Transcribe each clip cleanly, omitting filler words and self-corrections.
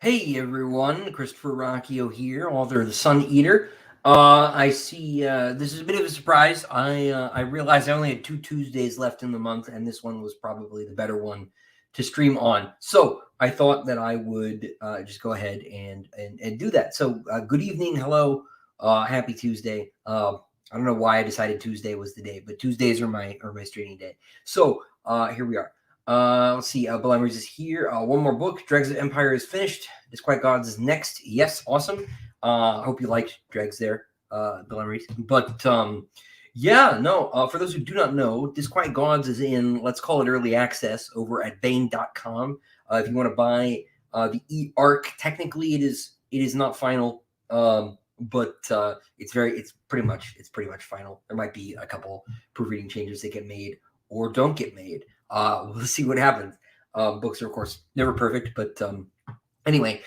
Hey everyone, Christopher Ruocchio here, author of The Sun Eater. I see this is a bit of a surprise. I realized I only had 2 Tuesdays left in the month, and this one was probably the better one to stream on. So I thought that I would just go ahead and do that. So good evening, hello, happy Tuesday. I don't know why I decided Tuesday was the day, but Tuesdays are my streaming day. So here we are. Let's see. Bill Emery's is here. One more book. Dregs of Empire is finished. Disquiet Gods is next. Yes, awesome. Hope you liked Dregs there, Bill Emery's. But yeah, no. For those who do not know, Disquiet Gods is in, let's call it early access over at Bane.com. If you want to buy the e-arc, technically it is not final. But it's pretty much final. There might be a couple proofreading changes that get made or don't get made. We'll see what happens. Books are, of course, never perfect, but anyway,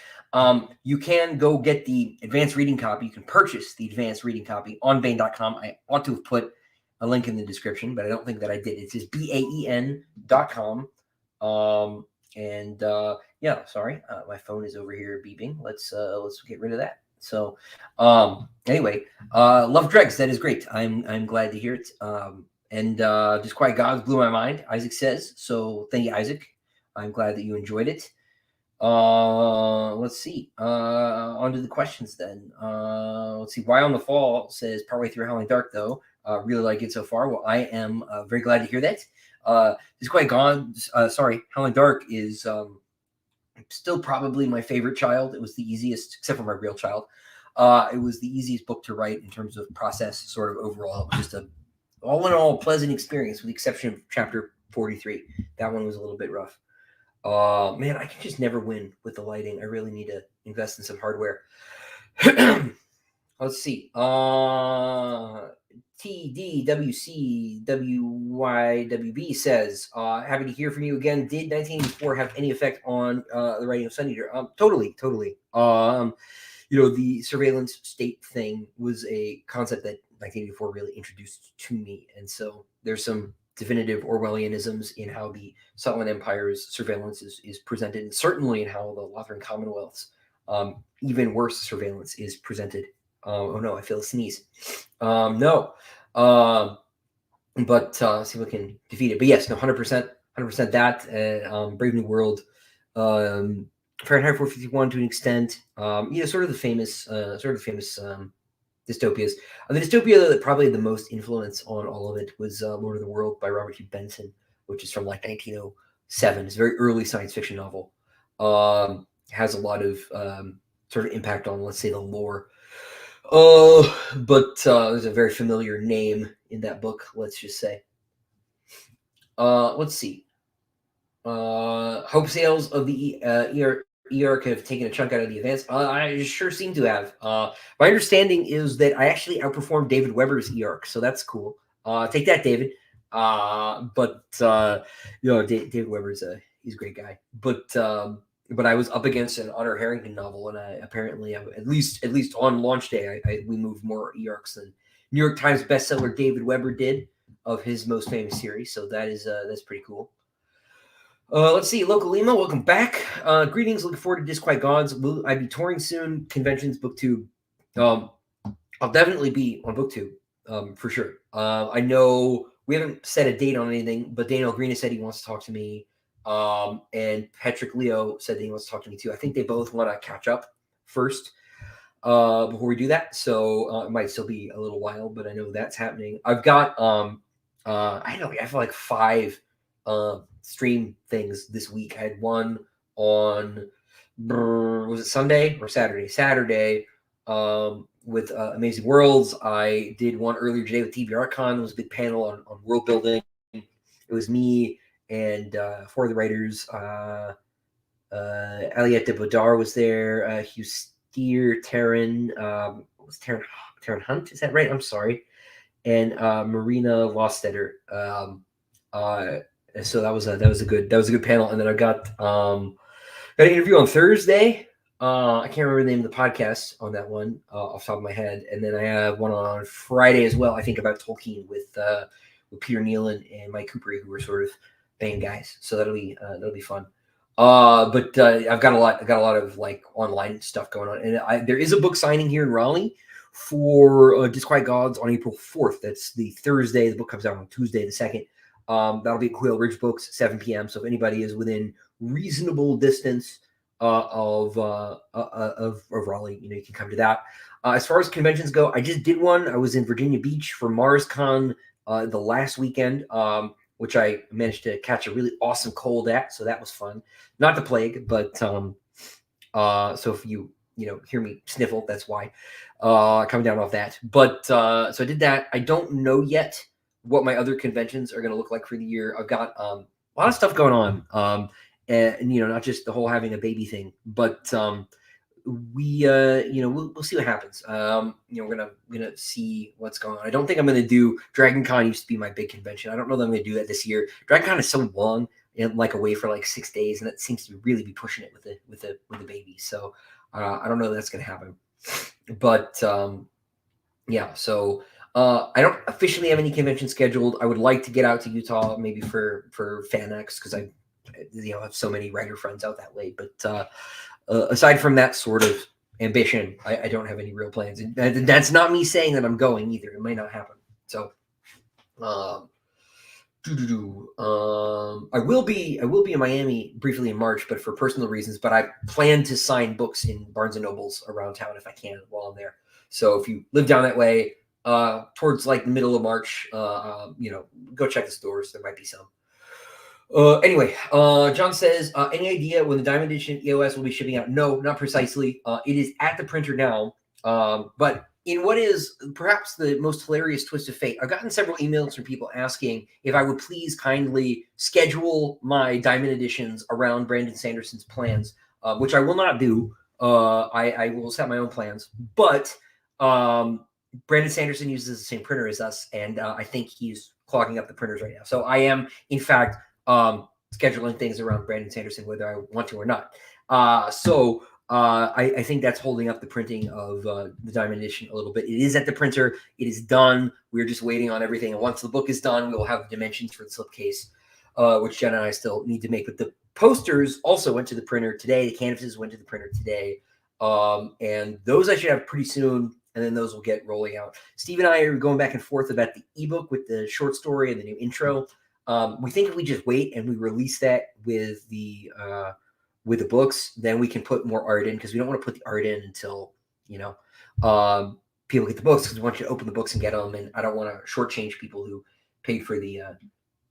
you can go get the advanced reading copy. You can purchase the advanced reading copy on Bane.com. I ought to have put a link in the description, but I don't think that I did. It's just BAEN.com. Yeah, sorry, my phone is over here beeping. Let's get rid of that. So anyway, love Dregs. That is great. I'm glad to hear it. And Disquiet Gods blew my mind, Isaac says. So thank you, Isaac. I'm glad that you enjoyed it. Let's see. On to the questions then. Let's see. Why on the Fall says partway through Howling Dark, though. Really like it so far. Well, I am very glad to hear that. Disquiet Gods, Howling Dark is still probably my favorite child. It was the easiest, except for my real child. It was the easiest book to write in terms of process, sort of overall. It was just a all in all pleasant experience, with the exception of chapter 43. That one was a little bit rough. Man, I can just never win with the lighting. I really need to invest in some hardware. Let's see. TDWCWYWB says, happy to hear from you again. Did 1984 have any effect on the writing of Sun Eater? Totally. The surveillance state thing was a concept that 1984 really introduced to me. And so there's some definitive Orwellianisms in how the Sutherland Empire's surveillance is presented, and certainly in how the Lothran Commonwealth's even worse surveillance is presented. Oh no, I feel a sneeze. No. But see if we can defeat it. But yes, no, 100% that. Brave New World, Fahrenheit 451 to an extent. Sort of the famous dystopias. The dystopia that probably had the most influence on all of it was Lord of the World by Robert Hugh Benson, which is from like 1907. It's a very early science fiction novel. Has a lot of sort of impact on, let's say, the lore. But there's a very familiar name in that book, let's just say. Let's see. Hope sales of the EARC have taken a chunk out of the advance. I sure seem to have. My understanding is that I actually outperformed David Weber's EARC, so that's cool. Take that, David. David Weber's he's a great guy. But I was up against an Honor Harrington novel, and I apparently, at least on launch day, we moved more EARCs than New York Times bestseller David Weber did of his most famous series. So that's pretty cool. Let's see. Local email. Welcome back. Greetings. Looking forward to Disquiet Gods. Will I be touring soon? Conventions, BookTube. I'll definitely be on BookTube for sure. I know we haven't set a date on anything, but Daniel Green has said he wants to talk to me. And Patrick Leo said that he wants to talk to me too. I think they both want to catch up first before we do that. So it might still be a little while, but I know that's happening. I've got I have like 5 stream things this week. I had one on was it Sunday or Saturday? Saturday with Amazing Worlds. I did one earlier today with TBRCon. It was a big panel on world building. It was me and 4 of the writers. Aliette de Bodar was there. Hugh Steer, Taryn Hunt? Is that right? I'm sorry. And Marina Lostetter. So that was a good panel. And then I got an interview on Thursday. I can't remember the name of the podcast on that one off the top of my head. And then I have one on Friday as well, I think, about Tolkien with Peter Nealon and Mike Cooper, who were sort of band guys. So that'll be fun. But I've got a lot of like online stuff going on, and there is a book signing here in Raleigh for Disquiet Gods on April 4th. That's the Thursday. The book comes out on Tuesday the 2nd. That'll be at Quail Ridge Books, 7 p.m. So if anybody is within reasonable distance of Raleigh, you can come to that. As far as conventions go, I just did one. I was in Virginia Beach for MarsCon the last weekend, which I managed to catch a really awesome cold at, so that was fun. Not the plague, but so if you hear me sniffle, that's why. Coming down off that. But so I did that. I don't know yet what my other conventions are going to look like for the year. I've got a lot of stuff going on, and not just the whole having a baby thing, but we'll see what happens. We're gonna see what's going on. I don't think I'm gonna do Dragon Con. Used to be my big convention. I don't know that I'm gonna do that this year. Dragon Con is so long and like away for like 6 days, and that seems to really be pushing it with the baby. So I don't know that that's gonna happen. But yeah, so I don't officially have any convention scheduled. I would like to get out to Utah maybe for FanX because I have so many writer friends out that way. But aside from that sort of ambition, I don't have any real plans. And that's not me saying that I'm going either. It might not happen. So I will be in Miami briefly in March, but for personal reasons. But I plan to sign books in Barnes and Nobles around town if I can while I'm there. So if you live down that way, towards like the middle of March, go check the stores. There might be some. Anyway, John says, any idea when the Diamond Edition EOS will be shipping out? No, not precisely. It is at the printer now, but in what is perhaps the most hilarious twist of fate, I've gotten several emails from people asking if I would please kindly schedule my Diamond Editions around Brandon Sanderson's plans, which I will not do. I will set my own plans, but Brandon Sanderson uses the same printer as us, and I think he's clogging up the printers right now. So I am, in fact, scheduling things around Brandon Sanderson, whether I want to or not. I think that's holding up the printing of the Diamond Edition a little bit. It is at the printer. It is done. We're just waiting on everything. And once the book is done, we will have the dimensions for the slipcase, which Jenna and I still need to make. But the posters also went to the printer today. The canvases went to the printer today. And those I should have pretty soon. And then those will get rolling out. Steve and I are going back and forth about the ebook with the short story and the new intro. We think if we just wait and we release that with the books, then we can put more art in, because we don't want to put the art in until people get the books, because we want you to open the books and get them, and I don't want to shortchange people who paid for the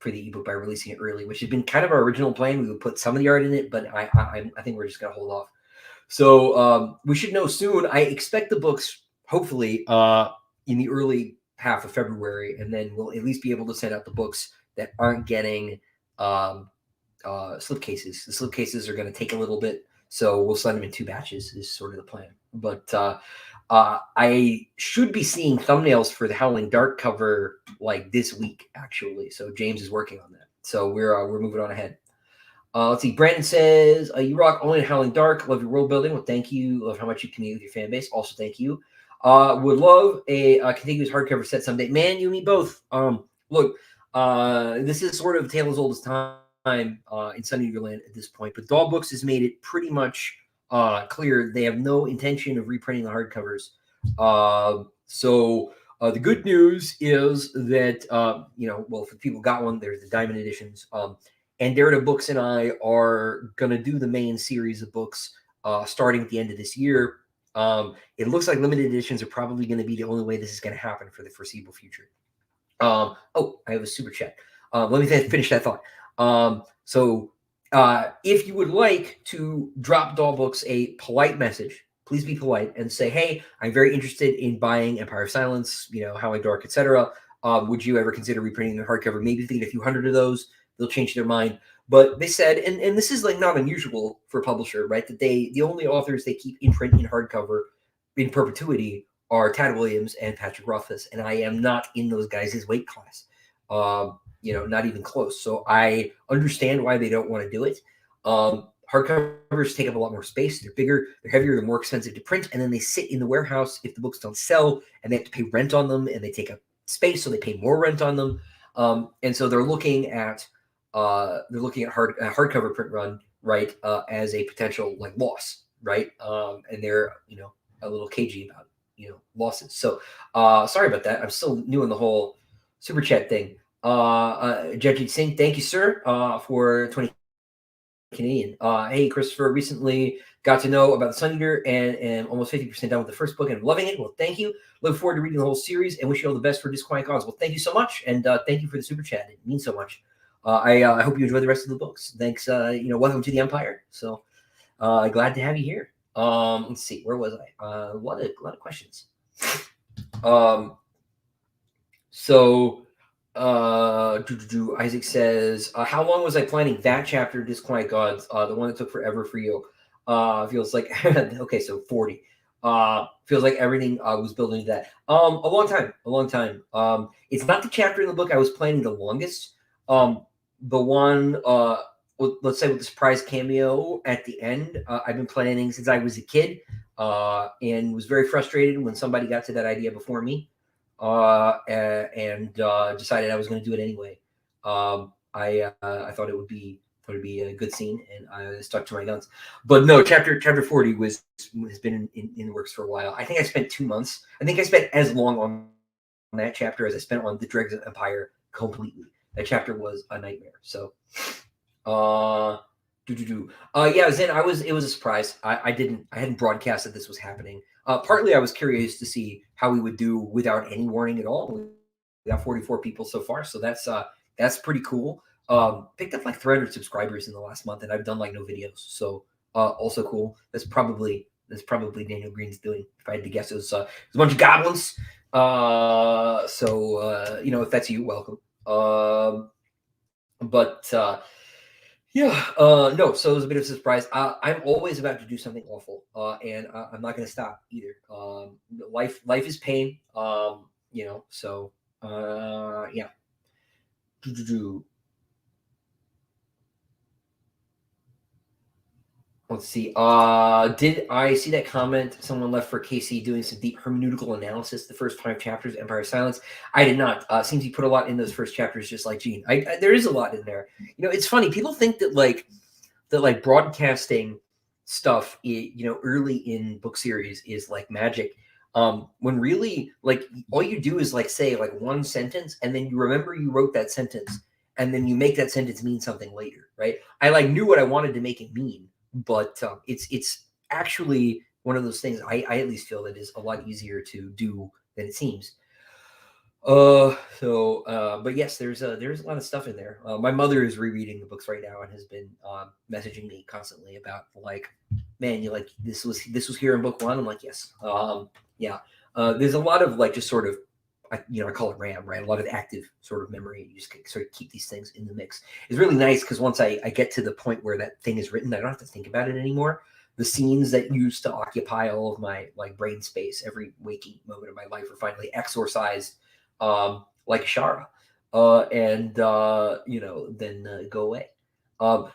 ebook by releasing it early, which has been kind of our original plan. We would put some of the art in it, but I think we're just gonna hold off. So we should know soon. I expect the books hopefully in the early half of February, and then we'll at least be able to send out the books that aren't getting slipcases. The slipcases are going to take a little bit, so we'll send them in 2 batches is sort of the plan. But I should be seeing thumbnails for the Howling Dark cover like this week, actually. So James is working on that. So we're moving on ahead. Let's see. Brandon says, you rock only in Howling Dark. Love your world building. Well, thank you. Love how much you communicate with your fan base. Also, thank you. Would love a contiguous hardcover set someday. Man, you and me both. Look, this is sort of a tale as old as time in Sunny Land at this point, but Daw Books has made it pretty much clear they have no intention of reprinting the hardcovers. So the good news is that well, for people who got one, there's the Diamond Editions. And Derrida Books and I are going to do the main series of books starting at the end of this year. It looks like limited editions are probably going to be the only way this is going to happen for the foreseeable future. I have a super chat. Let me finish that thought. So if you would like to drop Daw Books a polite message, please be polite and say, hey, I'm very interested in buying Empire of Silence, Howling Dark, etc. Would you ever consider reprinting the hardcover? Maybe if they get a few hundred of those, they'll change their mind. But they said, and this is like not unusual for a publisher, right? That the only authors they keep in print in hardcover in perpetuity are Tad Williams and Patrick Rothfuss, and I am not in those guys' weight class. Not even close. So I understand why they don't want to do it. Hardcovers take up a lot more space. They're bigger, they're heavier, they're more expensive to print, and then they sit in the warehouse if the books don't sell, and they have to pay rent on them, and they take up space, so they pay more rent on them. And so they're looking at hardcover print run right, as a potential like loss, right, and they're a little cagey about losses. So sorry about that. I'm still new in the whole super chat thing. Judge Singh, thank you, sir, for 20 Canadian. Hey, Christopher, recently got to know about the Sun Eater and am almost 50% done with the first book and I'm loving it. Well, thank you. Look forward to reading the whole series and wish you all the best for Disquiet Gods. Well, thank you so much. And thank you for the super chat. It means so much. I hope you enjoy the rest of the books. Thanks. Welcome to the Empire. So glad to have you here. Let's see. Where was I? A lot of questions. So Isaac says, how long was I planning that chapter, Disquiet Gods, the one that took forever for you? Feels like okay, so 40. Feels like everything was building to that. A long time. It's not the chapter in the book I was planning the longest. The one let's say with the surprise cameo at the end, I've been planning since I was a kid, and was very frustrated when somebody got to that idea before me. And decided I was going to do it anyway. I thought it would be a good scene, and I stuck to my guns. But no, chapter 40 has been in the works for a while. I think I spent 2 months. I think I spent as long on that chapter as I spent on the Dregs of Empire completely. That chapter was a nightmare. So, yeah, Zen, it was a surprise. I hadn't broadcast that this was happening. Partly I was curious to see how we would do without any warning at all. We got 44 people so far, so that's pretty cool. Picked up like 300 subscribers in the last month, and I've done like no videos, so also cool. That's probably Daniel Green's doing. If I had to guess, it was a bunch of goblins. If that's you, welcome. Yeah, no, so it was a bit of a surprise. I'm always about to do something awful, and I'm not going to stop either. Life is pain, so, yeah. Let's see. Did I see that comment someone left for Casey doing some deep hermeneutical analysis the first 5 chapters of Empire of Silence? I did not. Seems he put a lot in those first chapters, just like Gene. There is a lot in there. It's funny. People think that broadcasting stuff, early in book series is like magic. When really, like, all you do is like say like one sentence, and then you remember you wrote that sentence, and then you make that sentence mean something later, right? I like knew what I wanted to make it mean. But it's actually one of those things I at least feel that is a lot easier to do than it seems. But yes, there's a lot of stuff in there. My mother is rereading the books right now and has been messaging me constantly about like, man, you like this was here in book 1. I'm like, yes. Yeah. There's a lot of like just sort of, I call it RAM, right? A lot of active sort of memory. You just sort of keep these things in the mix. It's really nice because once I get to the point where that thing is written, I don't have to think about it anymore. The scenes that used to occupy all of my like brain space every waking moment of my life are finally exorcised, like Shara, and then go away.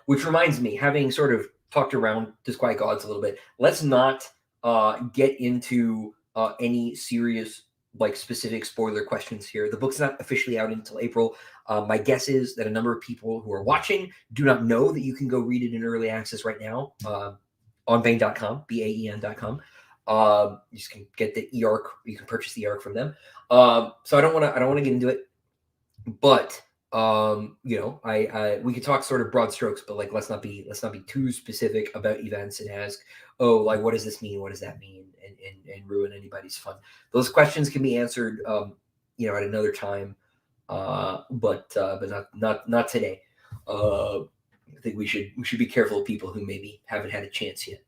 Which reminds me, having sort of talked around Disquiet Gods a little bit, let's not get into any serious like specific spoiler questions here. The book's not officially out until April. My guess is that a number of people who are watching do not know that you can go read it in early access right now on Baen.com, BAEN.com. You just can get the e-arc. You can purchase the e-arc from them. So I don't want to get into it, but we could talk sort of broad strokes, but like let's not be too specific about events and ask, oh, like what does this mean? What does that mean? And ruin anybody's fun. Those questions can be answered, at another time, but not today. I think we should be careful of people who maybe haven't had a chance yet.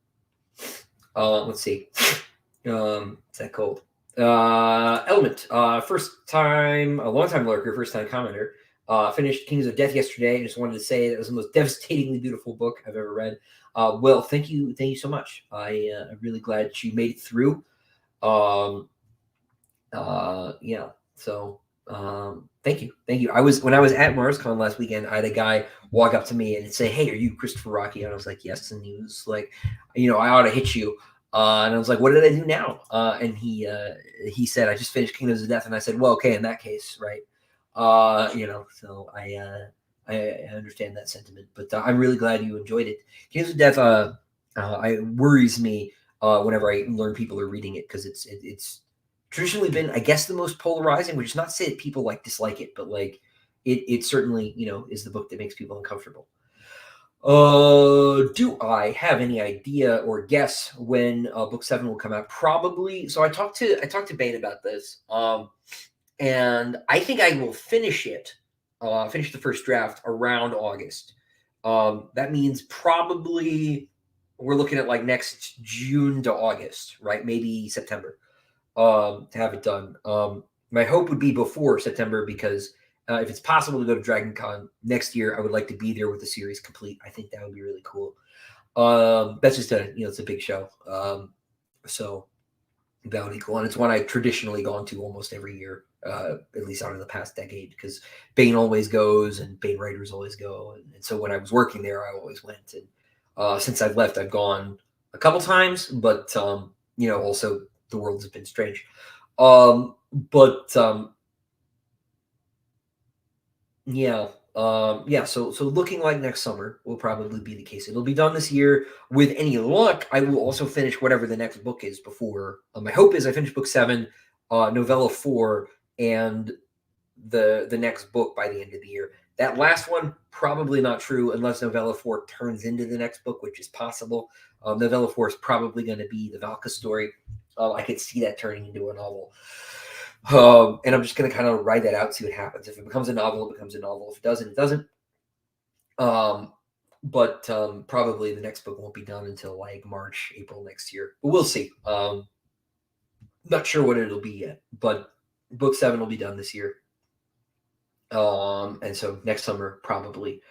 Let's see. Is that cold? Element, a long-time lurker, first-time commenter. Finished Kings of Death yesterday. I just wanted to say that was the most devastatingly beautiful book I've ever read. Well, thank you so much. I'm really glad you made it through. Yeah. So, thank you. When I was at MarsCon last weekend, I had a guy walk up to me and say, "Hey, are you Christopher Ruocchio?" And I was like, "Yes." And he was like, "I ought to hit you." And I was like, "What did I do now?" And he said, "I just finished Kingdoms of Death." And I said, "Well, okay, in that case, right?" So I understand that sentiment, but I'm really glad you enjoyed it. Games of Death it worries me whenever I learn people are reading it, because it's traditionally been, I guess, the most polarizing, which is not to say that people like dislike it, but like it certainly, is the book that makes people uncomfortable. Do I have any idea or guess when book 7 will come out? Probably. So I talked to Bane about this, and I think I will finish it, finish the first draft around August. That means probably we're looking at like next June to August, right? Maybe September, to have it done. My hope would be before September, because if it's possible to go to Dragon Con next year, I would like to be there with the series complete. I think that would be really cool. That's just it's a big show. So that would be cool. And it's one I've traditionally gone to almost every year, at least out of the past decade, because Bane always goes and Bane writers always go. And so when I was working there, I always went. And since I've left, I've gone a couple times, but, also the world has been strange. So looking like next summer will probably be the case. It'll be done this year. With any luck, I will also finish whatever the next book is before. My hope is I finish book 7, novella 4, and the next book by the end of the year. That last one, probably not true unless novella 4 turns into the next book, which is possible. Novella 4 is probably going to be the Valka story. I could see that turning into a novel. And I'm just going to kind of ride that out, see what happens. If it becomes a novel, it becomes a novel. If it doesn't, it doesn't. But probably the next book won't be done until like March, April next year. But we'll see. Not sure what it'll be yet, but book 7 will be done this year. And so next summer probably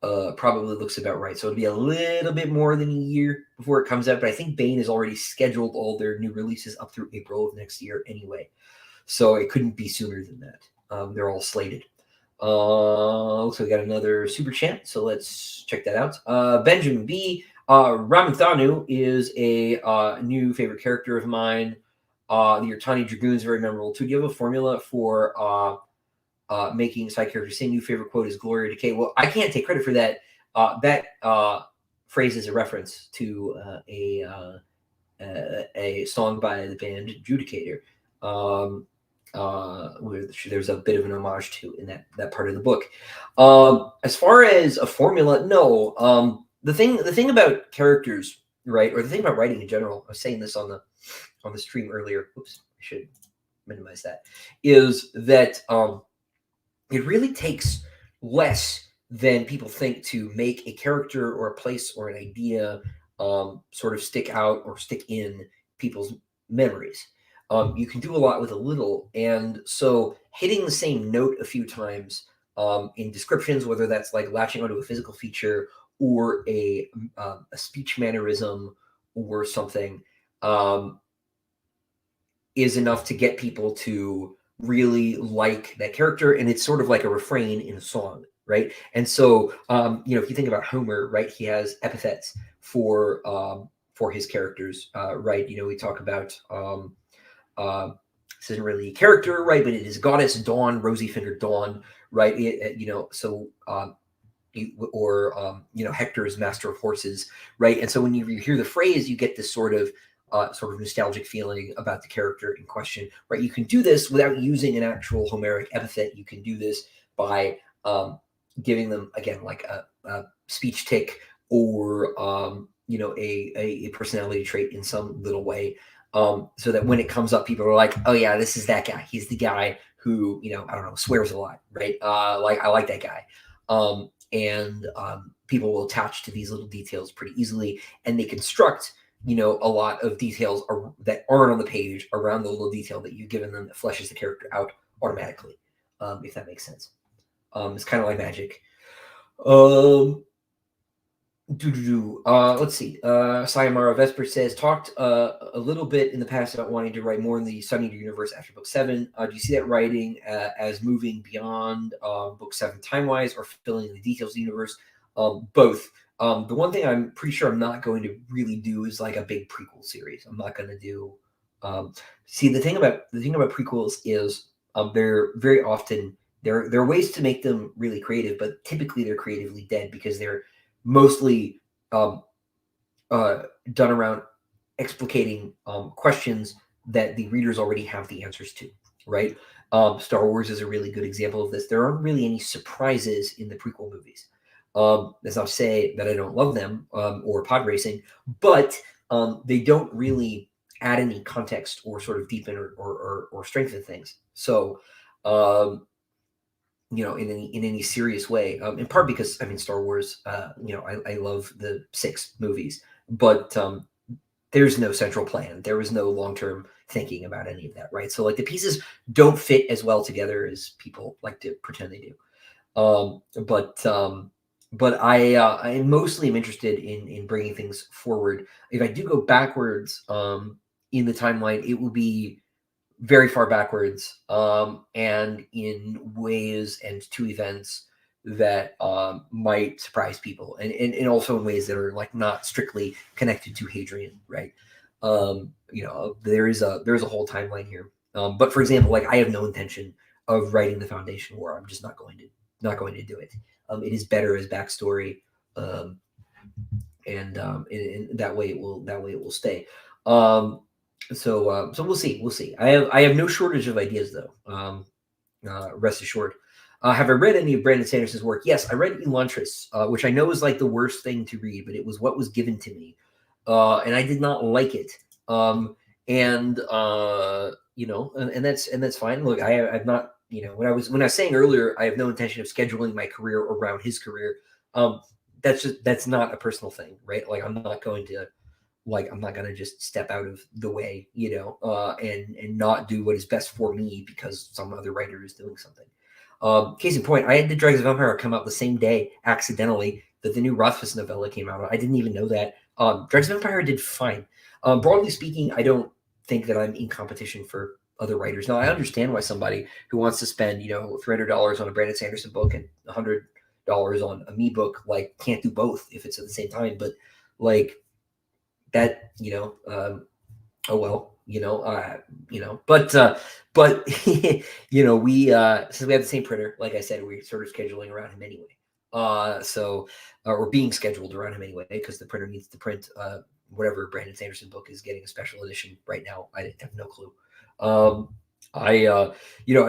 looks about right. So it'll be a little bit more than a year before it comes out. But I think Bane has already scheduled all their new releases up through April of next year anyway. So it couldn't be sooner than that. They're all slated. Looks like we got another super chat, so let's check that out. Benjamin B. Ramanthanu is a new favorite character of mine. The Yurtani Dragoon is very memorable too. Do you have a formula for making side characters sing? New favorite quote is "Glory or Decay." Well, I can't take credit for that. That phrase is a reference to a song by the band Judicator. There's a bit of an homage to in that part of the book. As far as a formula, no. The thing about characters, right, or the thing about writing in general, I was saying this on the stream earlier. Oops, I should minimize that. Is that it really takes less than people think to make a character or a place or an idea sort of stick out or stick in people's memories. You can do a lot with a little, and so hitting the same note a few times in descriptions, whether that's like latching onto a physical feature or a speech mannerism or something, is enough to get people to really like that character. And it's sort of like a refrain in a song, right? And so if you think about Homer, right, he has epithets for his characters, right? We talk about this isn't really a character, right? But it is goddess Dawn, rosy-fingered Dawn, right? Hector is master of horses, right? And so when you hear the phrase, you get this sort of nostalgic feeling about the character in question, right? You can do this without using an actual Homeric epithet. You can do this by giving them, again, like a speech tick or a personality trait in some little way. So that when it comes up, people are like, oh yeah, this is that guy. He's the guy who, I don't know, swears a lot, right? I like that guy. And people will attach to these little details pretty easily, and they construct, a lot of details that aren't on the page around the little detail that you've given them that fleshes the character out automatically, if that makes sense. It's kind of like magic. Let's see. Sayamara Vesper says, talked a little bit in the past about wanting to write more in the Sun Eater universe after book 7. Do you see that writing as moving beyond book 7 time-wise, or filling in the details of the universe? Both. The one thing I'm pretty sure I'm not going to really do is like a big prequel series. I'm not going to do. See, the thing about prequels is they're very often there are ways to make them really creative, but typically they're creatively dead because they're mostly done around explicating questions that the readers already have the answers to, right? Star Wars is a really good example of this. There aren't really any surprises in the prequel movies. As I'll say that I don't love them or pod racing, but they don't really add any context or sort of deepen or strengthen things. So, in any serious way, in part because I mean Star Wars, I love the 6 movies, but there's no central plan. There was no long-term thinking about any of that, right? So like the pieces don't fit as well together as people like to pretend they do. But I mostly am interested in bringing things forward. If I do go backwards in the timeline, it will be very far backwards, and in ways and to events that might surprise people, and also in ways that are like not strictly connected to Hadrian, right? There's a whole timeline here. But for example, like I have no intention of writing the Foundation War. I'm just not going to do it. It is better as backstory, and that way it will stay. So we'll see. I have no shortage of ideas though. Rest assured. Have I read any of Brandon Sanderson's work? Yes, I read Elantris, which I know is like the worst thing to read, but it was what was given to me, and I did not like it. And that's fine. Look, I've not, when I was saying earlier, I have no intention of scheduling my career around his career. That's not a personal thing, right? Like I'm not going to just step out of the way, and not do what is best for me because some other writer is doing something. Case in point, I had the Dregs of Empire come out the same day, accidentally, that the new Rothfuss novella came out. I didn't even know that. Dregs of Empire did fine. Broadly speaking, I don't think that I'm in competition for other writers. Now, I understand why somebody who wants to spend, $300 on a Brandon Sanderson book and $100 on a me book, like, can't do both if it's at the same time. But, like, that, oh well, but we since we have the same printer, like I said, we're sort of scheduling around him anyway. We're being scheduled around him anyway because the printer needs to print whatever Brandon Sanderson book is getting a special edition right now. I have no clue. I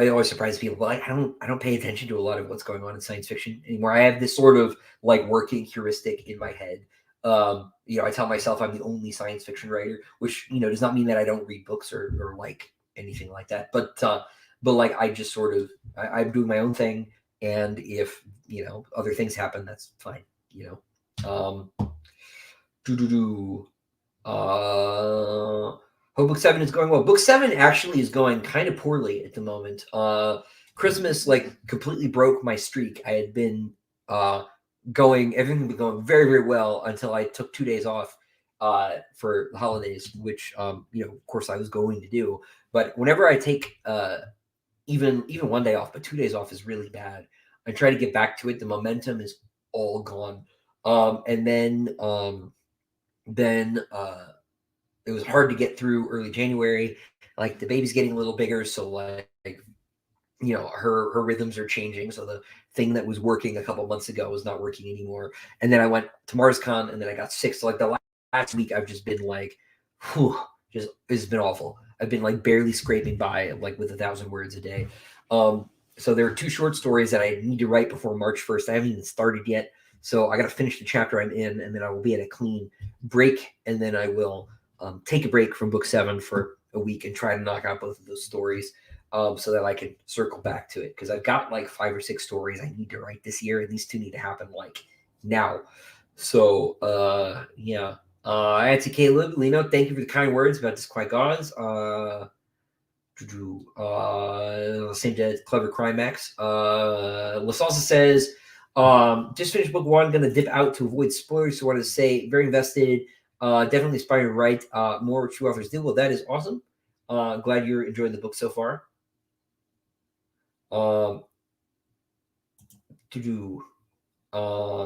always surprise people, but I don't pay attention to a lot of what's going on in science fiction anymore. I have this sort of like working heuristic in my head. I tell myself I'm the only science fiction writer, which, does not mean that I don't read books or like anything like that. But like I just sort of, I'm doing my own thing. And if, other things happen, that's fine, Hope Book 7 is going well. Book 7 actually is going kind of poorly at the moment. Christmas like completely broke my streak. I had been everything had been going very, very well until I took 2 days off for the holidays, which of course I was going to do. But whenever I take even 1 day off, but 2 days off is really bad. I try to get back to it. The momentum is all gone. And then it was hard to get through early January. Like the baby's getting a little bigger, so like her rhythms are changing. So the thing that was working a couple months ago was not working anymore. And then I went to MarsCon, and then I got sick. So like the last week, I've just been like, it's been awful. I've been like barely scraping by like with 1,000 words a day. So there are 2 short stories that I need to write before March 1st. I haven't even started yet. So I got to finish the chapter I'm in, and then I will be at a clean break. And then I will take a break from book 7 for a week and try to knock out both of those stories so that I can circle back to it. Because I've got like 5 or 6 stories I need to write this year, and these 2 need to happen like now. So, yeah. Auntie Caleb, Lino, thank you for the kind words about Disquiet Gods. Same to Clever Crimex. LaSalsa says, just finished book 1, gonna dip out to avoid spoilers. So I wanted to say, very invested, definitely aspiring to write more what true authors do. Well, that is awesome. Glad you're enjoying the book so far.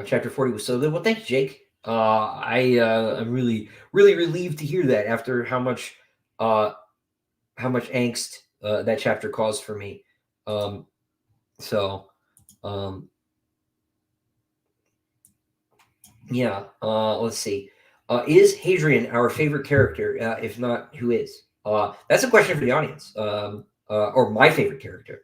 Chapter 40 was so good. Well, thank you, Jake. I'm really, really relieved to hear that after how much angst that chapter caused for me. So, yeah. Let's see. Is Hadrian our favorite character? If not, who is? That's a question for the audience. Or my favorite character.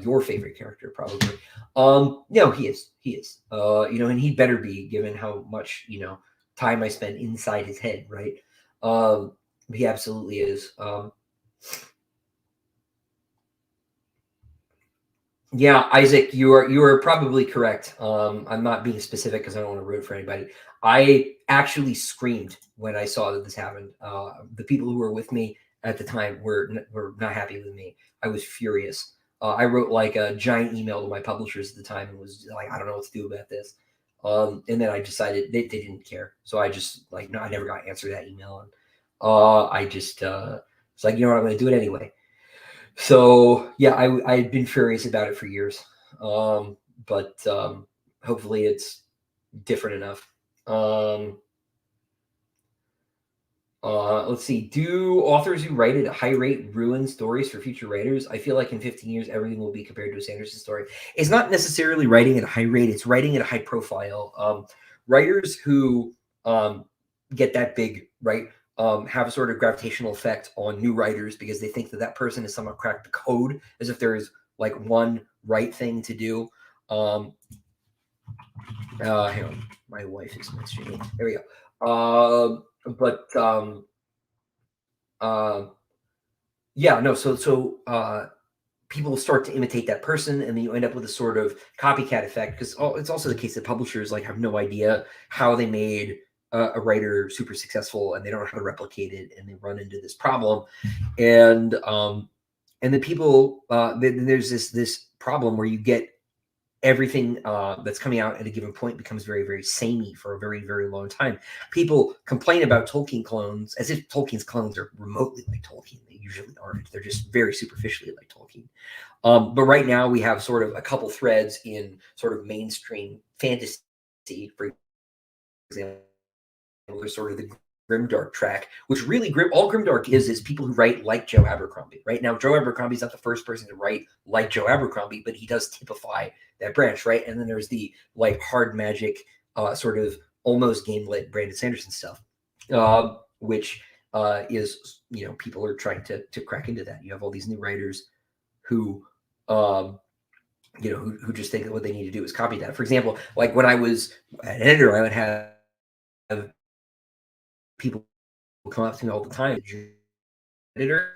Your favorite character, probably. No, he is. He is. And he'd better be, given how much time I spend inside his head, right? He absolutely is. Yeah, Isaac, you are probably correct. I'm not being specific because I don't want to ruin it for anybody. I actually screamed when I saw that this happened. The people who were with me at the time were not happy with me. I was furious. I wrote like a giant email to my publishers at the time and was like, I don't know what to do about this. And then I decided they didn't care, so I just like no, I never got answered that email, and I just was like, I'm going to do it anyway. So yeah, I've been furious about it for years, but hopefully it's different enough. Um, let's see. Do authors who write at a high rate ruin stories for future writers? I feel like in 15 years, everything will be compared to a Sanderson story. It's not necessarily writing at a high rate; it's writing at a high profile. Writers who get that big, right, have a sort of gravitational effect on new writers because they think that that person has somehow cracked the code, as if there is like one right thing to do. Hang on, my wife is messaging me. There we go. But uh, yeah, no. So people start to imitate that person, and then you end up with a sort of copycat effect because it's also the case that publishers like have no idea how they made a writer super successful, and they don't know how to replicate it, and they run into this problem, and the people there's this problem where you get everything that's coming out at a given point becomes very, very samey for a very, very long time. People complain about Tolkien clones as if Tolkien's clones are remotely like Tolkien. They usually aren't. They're just very superficially like Tolkien. But right now we have sort of a couple threads in sort of mainstream fantasy, for example. There's sort of the grimdark track, which really all grimdark is people who write like Joe Abercrombie. Right now, Joe Abercrombie's not the first person to write like Joe Abercrombie, but he does typify that branch, right? And then there's the like hard magic, sort of almost game lit Brandon Sanderson stuff, which is people are trying to crack into that. You have all these new writers who. Who just think that what they need to do is copy that. For example, like when I was an editor, I would have people come up to me all the time, editor.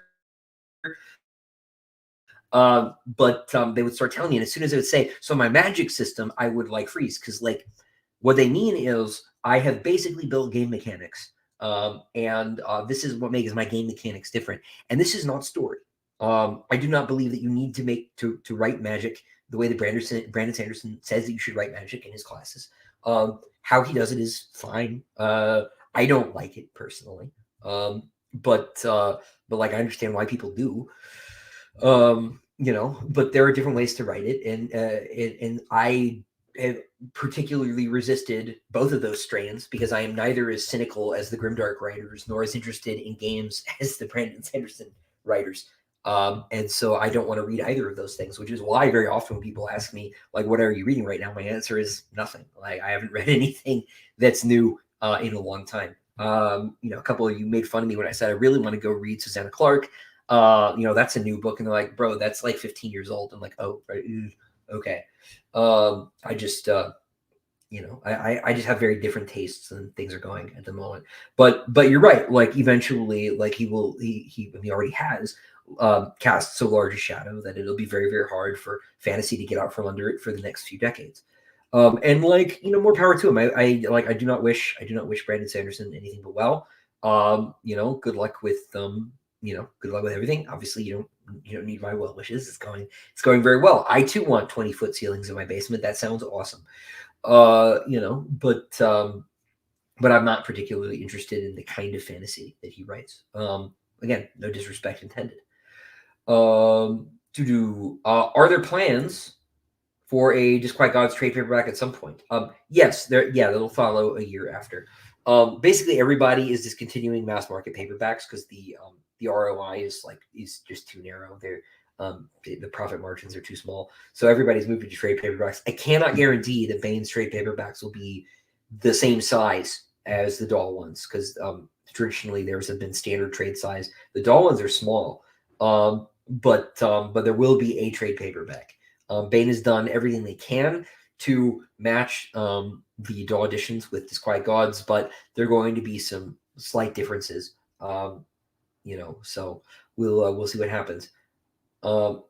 But they would start telling me, and as soon as they would say, "So my magic system," I would like freeze because like what they mean is I have basically built game mechanics, and this is what makes my game mechanics different. And this is not story. I do not believe that you need to to write magic the way that Brandon Sanderson says that you should write magic in his classes. How he does it is fine. I don't like it personally, but like I understand why people do. But there are different ways to write it, and I have particularly resisted both of those strains because I am neither as cynical as the grimdark writers nor as interested in games as the Brandon Sanderson writers. And so I don't want to read either of those things, which is why very often when people ask me, like, what are you reading right now? My answer is nothing. Like, I haven't read anything that's new in a long time. A couple of you made fun of me when I said I really want to go read Susanna Clark. That's a new book, and they're like, bro, that's like 15 years old. I'm like, oh, right, okay. I just I just have very different tastes and things are going at the moment. But you're right. Like eventually, like he already has cast so large a shadow that it'll be very, very hard for fantasy to get out from under it for the next few decades. And like more power to him. I do not wish Brandon Sanderson anything but well. Good luck with good luck with everything. Obviously, you don't need my well wishes. It's going very well. I too want 20-foot ceilings in my basement. That sounds awesome. But I'm not particularly interested in the kind of fantasy that he writes. Again, no disrespect intended. Are there plans for a Disquiet Gods trade paperback at some point? Yes, that'll follow a year after. Basically, everybody is discontinuing mass market paperbacks because the ROI is just too narrow. The profit margins are too small, so everybody's moving to trade paperbacks. I cannot guarantee that Bane's trade paperbacks will be the same size as the Dahl ones, because traditionally theirs have been standard trade size. The Dahl ones are small, but there will be a trade paperback. Bane has done everything they can to match the Dahl editions with Disquiet Gods, but there are going to be some slight differences. So we'll see what happens. Oh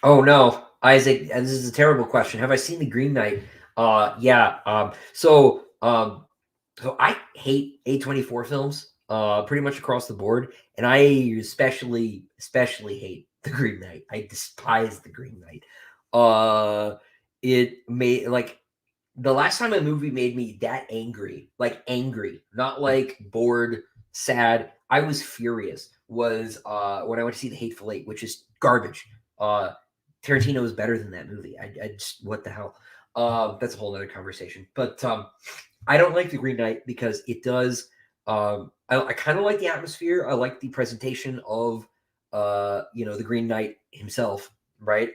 no, Isaac, this is a terrible question. Have I seen The Green Knight? Yeah. So I hate A24 films, pretty much across the board, and I especially hate The Green Knight. I despise The Green Knight. It made like the last time a movie made me that angry, not like bored, sad. I was furious. Was when I went to see The Hateful Eight, which is garbage. Tarantino is better than that movie. I just, what the hell? That's a whole other conversation. But I don't like The Green Knight because it does. I kind of like the atmosphere. I like the presentation of the Green Knight himself, right?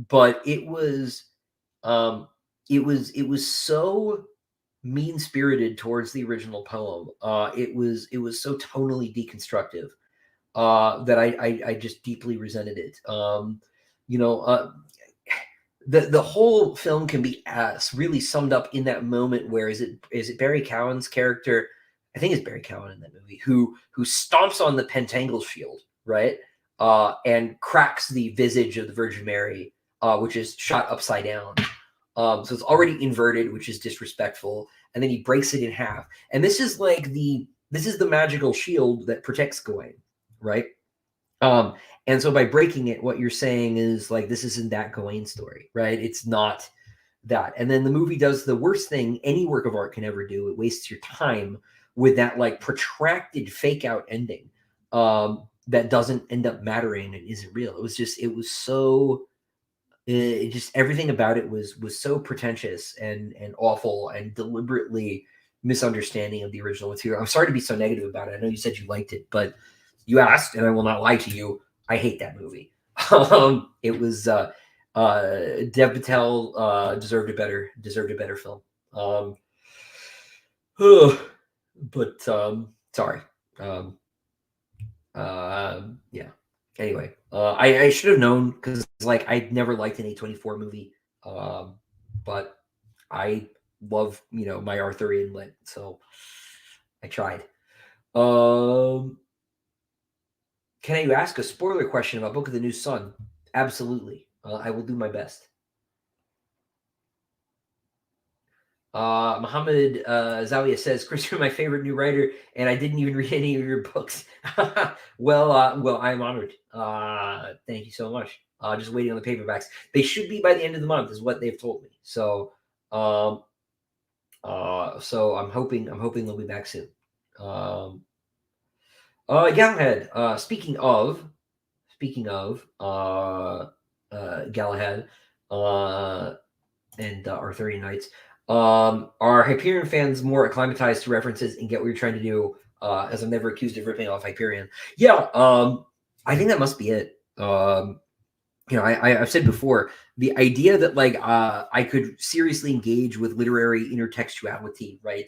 But it was so mean spirited towards the original poem. It was so tonally deconstructive that I just deeply resented it. The whole film can be really summed up in that moment where is it Barry Cowan's character? I think it's Barry Cowan in that movie who stomps on the Pentangle shield, right? And cracks the visage of the Virgin Mary, which is shot upside down. So it's already inverted, which is disrespectful. And then he breaks it in half. And this is the magical shield that protects Gawain, right? And so by breaking it, what you're saying is like, this isn't that Gawain story, right? It's not that. And then the movie does the worst thing any work of art can ever do. It wastes your time with that like protracted fake out ending that doesn't end up mattering and isn't real. It just everything about it was so pretentious and awful and deliberately misunderstanding of the original material. I'm sorry to be so negative about it. I know you said you liked it, but you asked, and I will not lie to you. I hate that movie. It was Dev Patel deserved a better film. But sorry. Yeah. Anyway, I should have known because like I'd never liked an A24 movie, but I love my Arthurian lit, so I tried. Can you ask a spoiler question about Book of the New Sun? Absolutely. I will do my best. Muhammad Zawiya says, Chris, you're my favorite new writer, and I didn't even read any of your books. Well, I'm honored. Thank you so much. Just waiting on the paperbacks. They should be by the end of the month, is what they've told me. So, so I'm hoping they'll be back soon. Galahad. Speaking of Galahad, and Arthurian Knights. Are Hyperion fans more acclimatized to references and get what you're trying to do? As I'm never accused of ripping off Hyperion. Yeah, I think that must be it. I've said before, the idea that like I could seriously engage with literary intertextuality, right,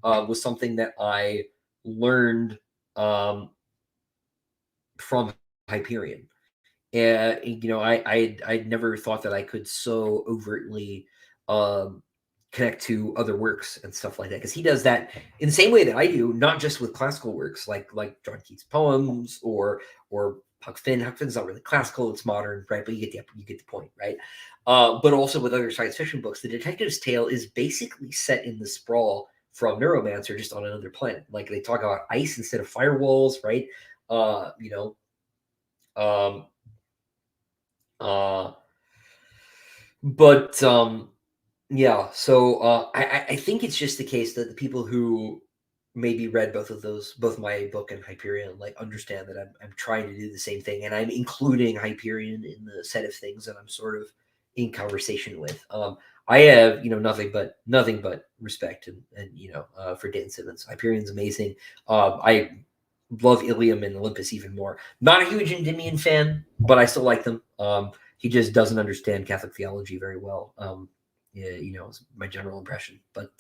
was something that I learned from Hyperion. And I'd never thought that I could so overtly connect to other works and stuff like that, because he does that in the same way that I do, not just with classical works like John Keats poems or Huck Finn. Huck Finn's not really classical; it's modern, right? But you get the point, right? But also with other science fiction books, the detective's tale is basically set in the sprawl from Neuromancer, just on another planet. Like they talk about ice instead of firewalls, right? But yeah, so I think it's just the case that the people who maybe read both my book and Hyperion, like understand that I'm trying to do the same thing, and I'm including Hyperion in the set of things that I'm sort of in conversation with. I have nothing but respect and for Dan Simmons. Hyperion's amazing. I love Ilium and Olympus even more. Not a huge Endymion fan, but I still like them. He just doesn't understand Catholic theology very well. Yeah, is my general impression. But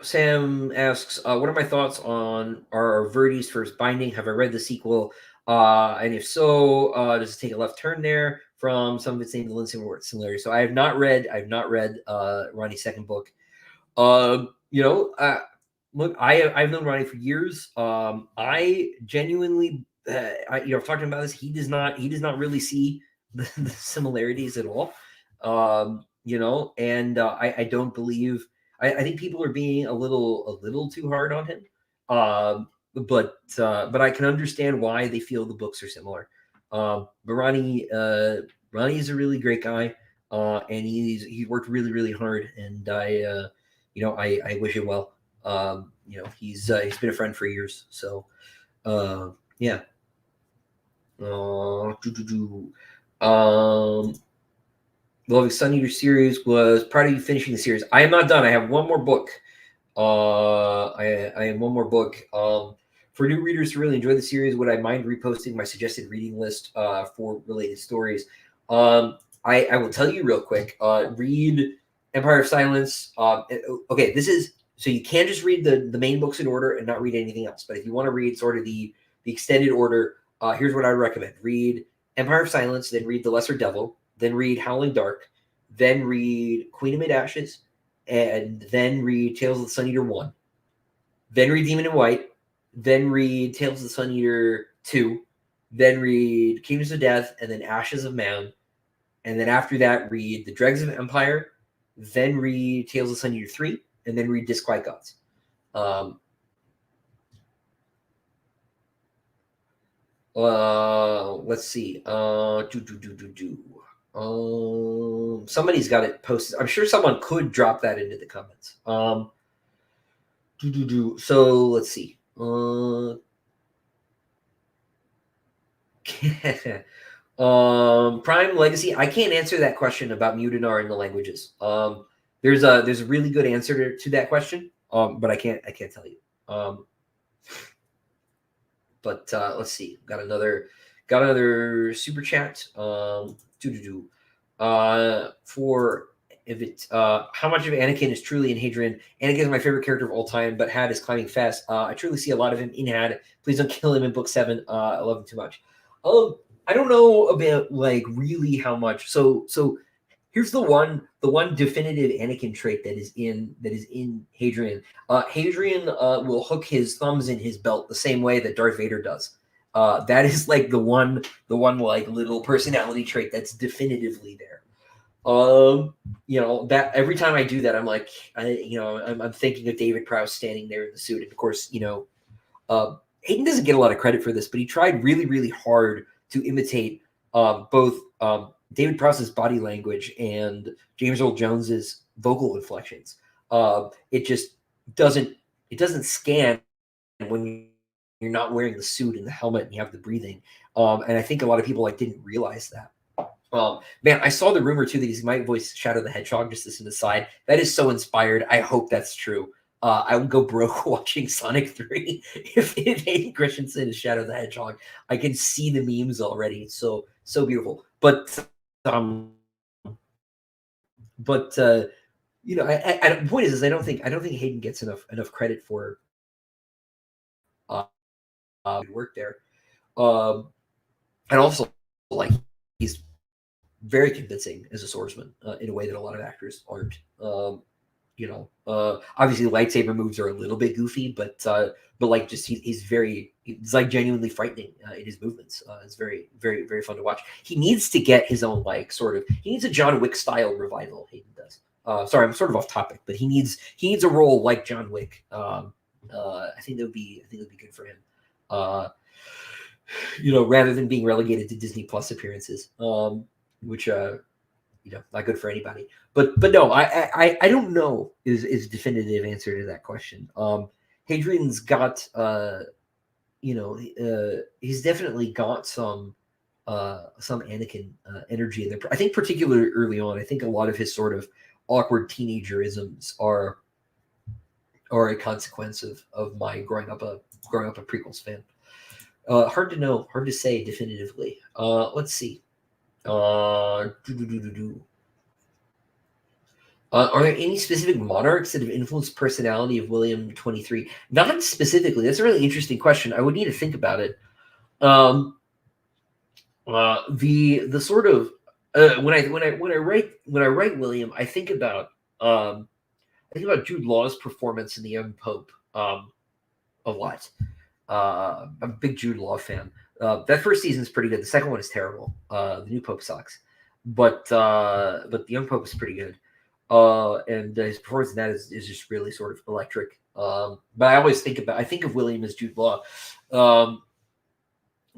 Sam asks, what are my thoughts on our Verdi's first binding? Have I read the sequel? And if so, does it take a left turn there from some of its name to Lindsay Ward similarity? So I've not read Ronnie's second book. Look, I've known Ronnie for years. I genuinely, I've talked to him about this. He does not really see the similarities at all. And I don't believe. I think people are being a little too hard on him. But I can understand why they feel the books are similar. But Ronnie is a really great guy, and he's worked really, really hard, and I wish him well. He's been a friend for years, so yeah. Loving Sun Eater series, was proud of you finishing the series. I am not done. I have one more book. I have one more book. For new readers to really enjoy the series, would I mind reposting my suggested reading list for related stories? I will tell you real quick. Read Empire of Silence. Okay, this is so you can't just read the main books in order and not read anything else. But if you want to read sort of the extended order, here's what I would recommend: read Empire of Silence, then read The Lesser Devil, then read Howling Dark, then read Queen Amid Ashes, and then read Tales of the Sun Eater 1, then read Demon in White, then read Tales of the Sun Eater 2, then read Kingdoms of Death, and then Ashes of Man, and then after that read The Dregs of Empire, then read Tales of the Sun Eater 3, and then read Disquiet Gods. Let's see. Somebody's got it posted. I'm sure someone could drop that into the comments. So let's see. Prime Legacy. I can't answer that question about Mutinar in the languages. There's a really good answer to that question. But I can't tell you. But let's see. Got another super chat. For if it how much of Anakin is truly in Hadrian? Anakin is my favorite character of all time, but Had is climbing fast. I truly see a lot of him in Had. Please don't kill him in book 7. I love him too much. I don't know about like really how much. So here's the one definitive Anakin trait that is in Hadrian. Hadrian will hook his thumbs in his belt the same way that Darth Vader does. That is like the one like little personality trait that's definitively there. That every time I do that, I'm like, I'm thinking of David Prowse standing there in the suit, and of course, Hayden doesn't get a lot of credit for this, but he tried really, really hard to imitate both David Prowse's body language and James Earl Jones's vocal inflections. It just doesn't scan when you're not wearing the suit and the helmet and you have the breathing. And I think a lot of people didn't realize that. Man, I saw the rumor too that he might voice Shadow the Hedgehog, just as an aside. That is so inspired. I hope that's true. I would go broke watching Sonic 3 if Hayden Christensen is Shadow the Hedgehog. I can see the memes already. It's so beautiful. But the point is I don't think Hayden gets enough credit for work there. And also he's very convincing as a swordsman in a way that a lot of actors aren't. Obviously lightsaber moves are a little bit goofy, but he's genuinely frightening in his movements. It's very, very, very fun to watch. He needs to get his own he needs a John Wick style revival. Hayden does. Sorry, I'm sort of off topic, but he needs a role like John Wick. I think that would be good for him. Rather than being relegated to Disney Plus appearances, which not good for anybody. But no, I don't know is a definitive answer to that question. Hadrian's got he's definitely got some Anakin energy in there. I think particularly early on, I think a lot of his sort of awkward teenagerisms are a consequence of my growing up a prequels fan. Hard to know, hard to say definitively. Let's see. Are there any specific monarchs that have influenced personality of William 23? Not specifically. That's a really interesting question. I would need to think about it. The sort of when I write William, I think about Jude Law's performance in The Young Pope a lot. I'm a big Jude Law fan. That first season is pretty good. The second one is terrible. The new Pope sucks, but the Young Pope is pretty good. And his performance in that is just really sort of electric. But I always think of William as Jude Law,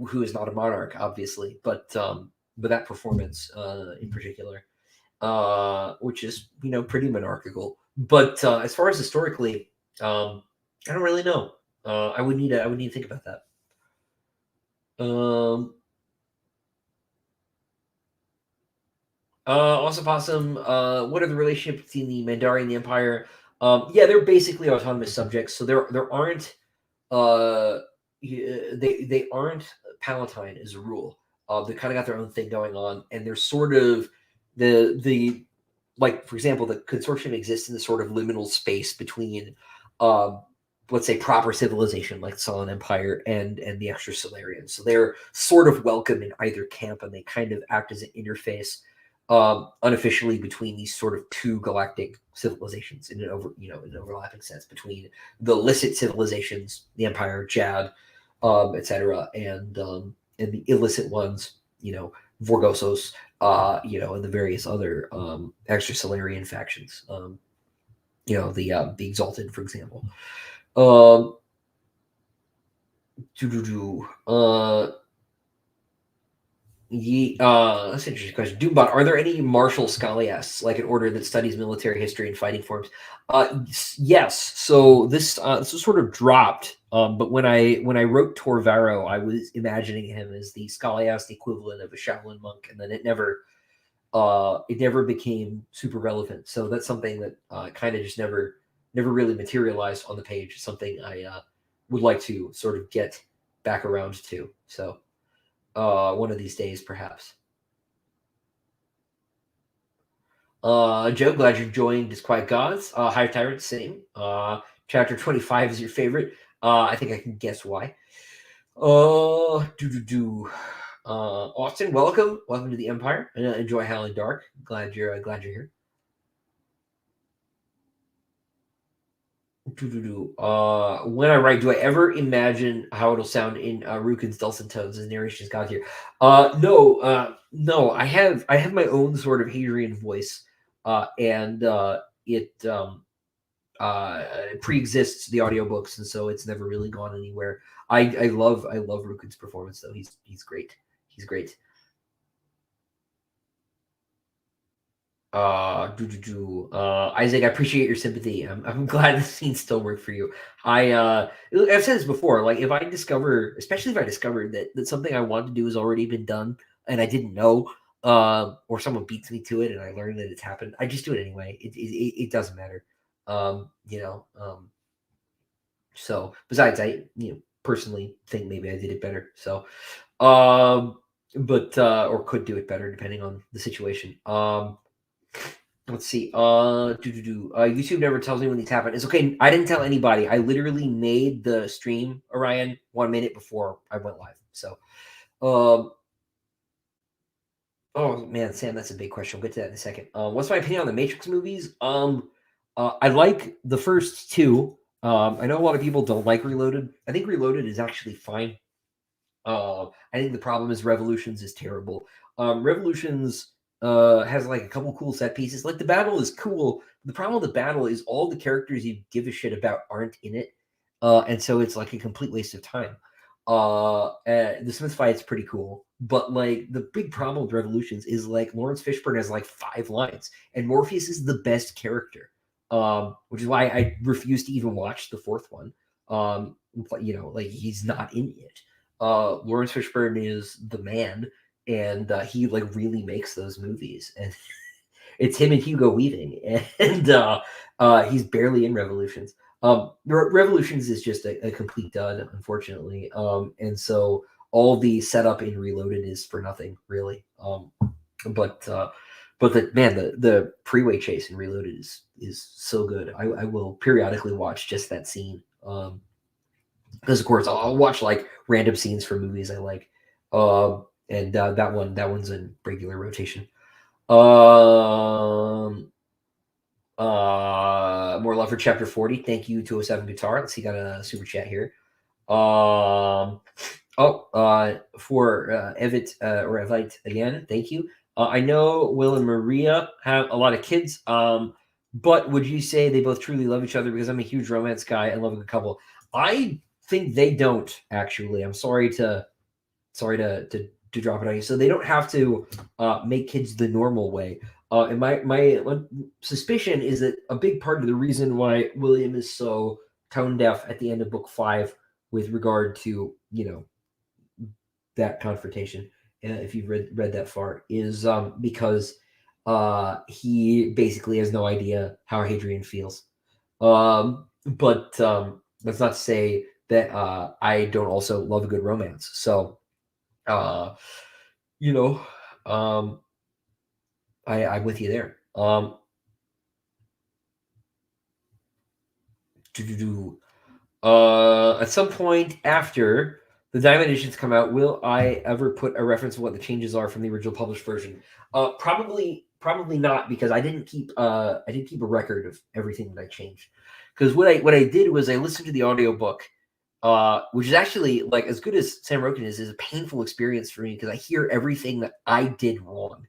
who is not a monarch, obviously, but that performance in particular, which is pretty monarchical. But as far as historically, I don't really know. I would need to think about that. Also, Possum. What are the relationships between the Mandari and the Empire? Yeah, they're basically autonomous subjects. So there aren't. They aren't Palatine as a rule. They kind of got their own thing going on, and they're sort of the like, for example, the consortium exists in the sort of liminal space between, let's say, proper civilization like the Solon Empire and the extra Solarians. So they're sort of welcome in either camp, and they kind of act as an interface unofficially between these sort of two galactic civilizations in an overlapping sense between the illicit civilizations, the Empire, Jad, etc., and the illicit ones, Vorgosos, and the various other extra Solarian factions. The Exalted, for example. That's an interesting question. Doombot, are there any martial scholiasts, like an order that studies military history and fighting forms? Yes. So this was sort of dropped. But when I wrote Torvaro, I was imagining him as the scholiast equivalent of a Shaolin monk, and then it never became super relevant. So that's something that kind of just never really materialized on the page. Something I would like to sort of get back around to. So one of these days, perhaps. Joe, glad you joined Disquiet Gods. High Tyrant, same. Chapter 25 is your favorite. I think I can guess why. Austin, welcome to the Empire. Enjoy Howling Dark. Glad you're here. When I write, do I ever imagine how it'll sound in Rukin's dulcet tones as narration's got here? No. I have my own sort of Hadrian voice, and it pre-exists the audiobooks, and so it's never really gone anywhere. I love Rukin's performance, though. He's great. He's great. Isaac, I appreciate your sympathy. I'm glad the scenes still work for you. I've said this before. Like, especially if I discover that something I want to do has already been done and I didn't know, or someone beats me to it and I learn that it's happened, I just do it anyway. It doesn't matter. So besides, I personally think maybe I did it better. So, but or could do it better depending on the situation. Let's see. YouTube never tells me when these happen. It's okay. I didn't tell anybody. I literally made the stream, Orion, 1 minute before I went live. So, oh man, Sam, that's a big question. We'll get to that in a second. What's my opinion on the Matrix movies? I like the first two. I know a lot of people don't like Reloaded. I think Reloaded is actually fine. I think the problem is Revolutions is terrible. Revolutions has like a couple cool set pieces. Like the battle is cool. The problem with the battle is all the characters you give a shit about aren't in it, and so it's like a complete waste of time. The Smith fight's pretty cool, but like the big problem with Revolutions is like Lawrence Fishburne has like 5 lines, and Morpheus is the best character, which is why I refuse to even watch the 4th one. Like he's not in it. Lawrence Fishburne is the man, and he like really makes those movies, and it's him and Hugo Weaving, and he's barely in Revolutions. Revolutions is just a complete dud, unfortunately, and so all the setup in Reloaded is for nothing, really. But the freeway chase in Reloaded is so good. I will periodically watch just that scene. Because of course I'll watch like random scenes from movies I like, and that one's in regular rotation. Um, More love for chapter 40. Thank you to 07 Guitar. Let's see, got a super chat here. For Evit or Evite again. Thank you. I know Will and Maria have a lot of kids. But would you say they both truly love each other? Because I'm a huge romance guy and love a good couple. I think they don't actually. I'm sorry to drop it on you. So they don't have to make kids the normal way. And my suspicion is that a big part of the reason why William is so tone deaf at the end of book 5 with regard to that confrontation, if you've read that far, is because he basically has no idea how Hadrian feels. But that's not to say that I don't also love a good romance. So you know, I'm with you there. At some point after the Diamond editions come out, will I ever put a reference of what the changes are from the original published version? Probably not, because I didn't keep a record of everything that I changed. Because what I did was I listened to the audiobook, which is actually, like, as good as Sam Roken is a painful experience for me because I hear everything that I did wrong.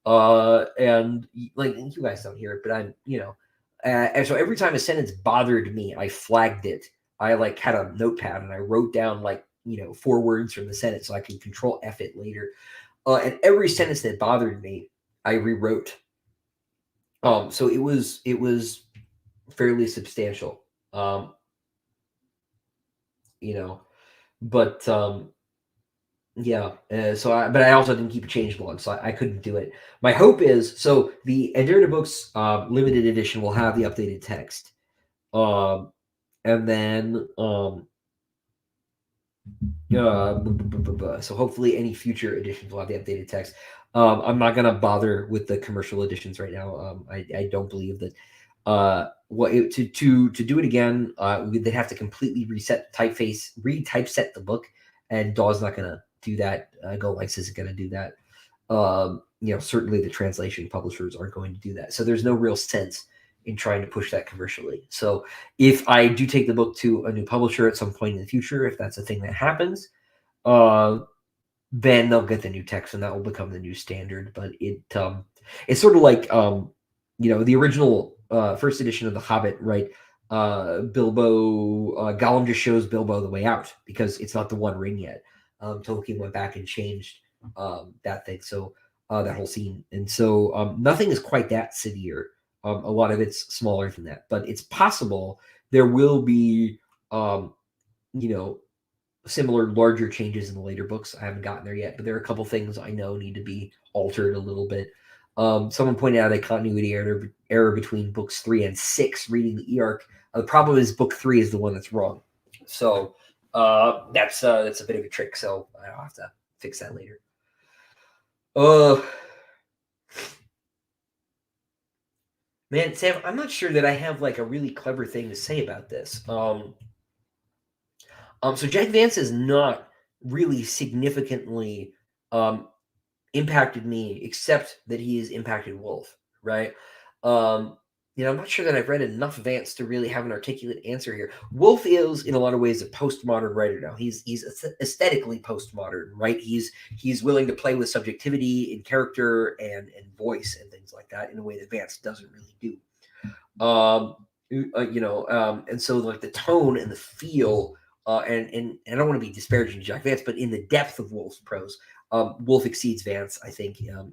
And like, you guys don't hear it, but and so every time a sentence bothered me, I flagged it. I like had a notepad and I wrote down like 4 words from the sentence so I could control F it later. And every sentence that bothered me, I rewrote. So it was fairly substantial. But yeah. But I also didn't keep a change log, so I couldn't do it. My hope is, so the Enderta Books limited edition will have the updated text, and then so hopefully any future editions will have the updated text. I'm not gonna bother with the commercial editions right now. I don't believe that to do it again, they'd have to completely reset typeface, retypeset the book, and Daw's not gonna do that. Go Likes isn't gonna do that. Certainly the translation publishers aren't going to do that. So there's no real sense in trying to push that commercially. So if I do take the book to a new publisher at some point in the future, if that's a thing that happens, then they'll get the new text and that will become the new standard. But it's sort of like the original first edition of The Hobbit, right? Gollum just shows Bilbo the way out because it's not the One Ring yet. Tolkien went back and changed that thing, so that whole scene, and so nothing is quite that severe. A lot of it's smaller than that, but it's possible there will be similar larger changes in the later books. I haven't gotten there yet, but there are a couple things I know need to be altered a little bit. Someone pointed out a continuity error between books 3 and 6 reading the E-arc. The problem is book 3 is the one that's wrong. So that's a bit of a trick. So I'll have to fix that later. Man, Sam, I'm not sure that I have like a really clever thing to say about this. So Jack Vance has not really significantly impacted me, except that he has impacted Wolfe, right? I'm not sure that I've read enough Vance to really have an articulate answer here. Wolfe is, in a lot of ways, a postmodern writer now. He's aesthetically postmodern, right? He's willing to play with subjectivity in character and voice and things like that in a way that Vance doesn't really do. And so like the tone and the feel, and I don't want to be disparaging to Jack Vance, but in the depth of Wolfe's prose, Wolfe exceeds Vance, I think, in a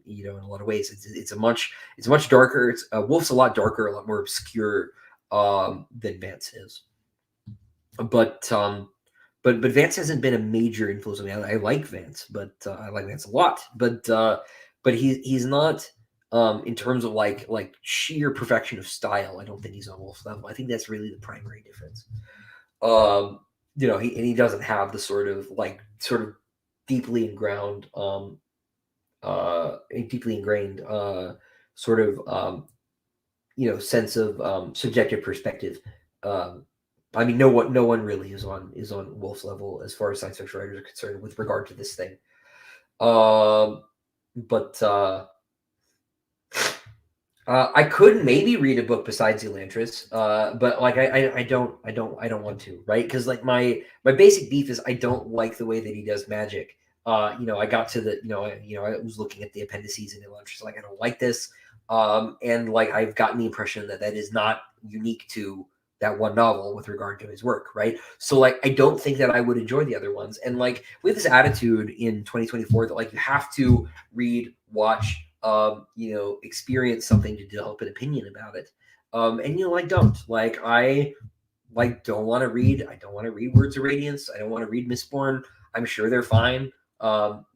lot of ways. It's much darker. Wolfe's a lot darker, a lot more obscure than Vance is. But but Vance hasn't been a major influence on me. I like Vance, but I like Vance a lot. But he's not in terms of like sheer perfection of style. I don't think he's on Wolfe's level. I think that's really the primary difference. He doesn't have the sort of deeply ingrained sort of sense of subjective perspective. I mean, no one really is on Wolfe's level as far as science fiction writers are concerned with regard to this thing. But I could maybe read a book besides Elantris, but like I don't want to, right? Because like my basic beef is I don't like the way that he does magic. I got to the I was looking at the appendices in Elantris, like I don't like this, and like I've gotten the impression that is not unique to that one novel with regard to his work, right? So like I don't think that I would enjoy the other ones, and like we have this attitude in 2024 that like you have to read, watch, experience something to develop an opinion about it. And I don't. I don't want to read. I don't want to read Words of Radiance. I don't want to read Mistborn. I'm sure they're fine.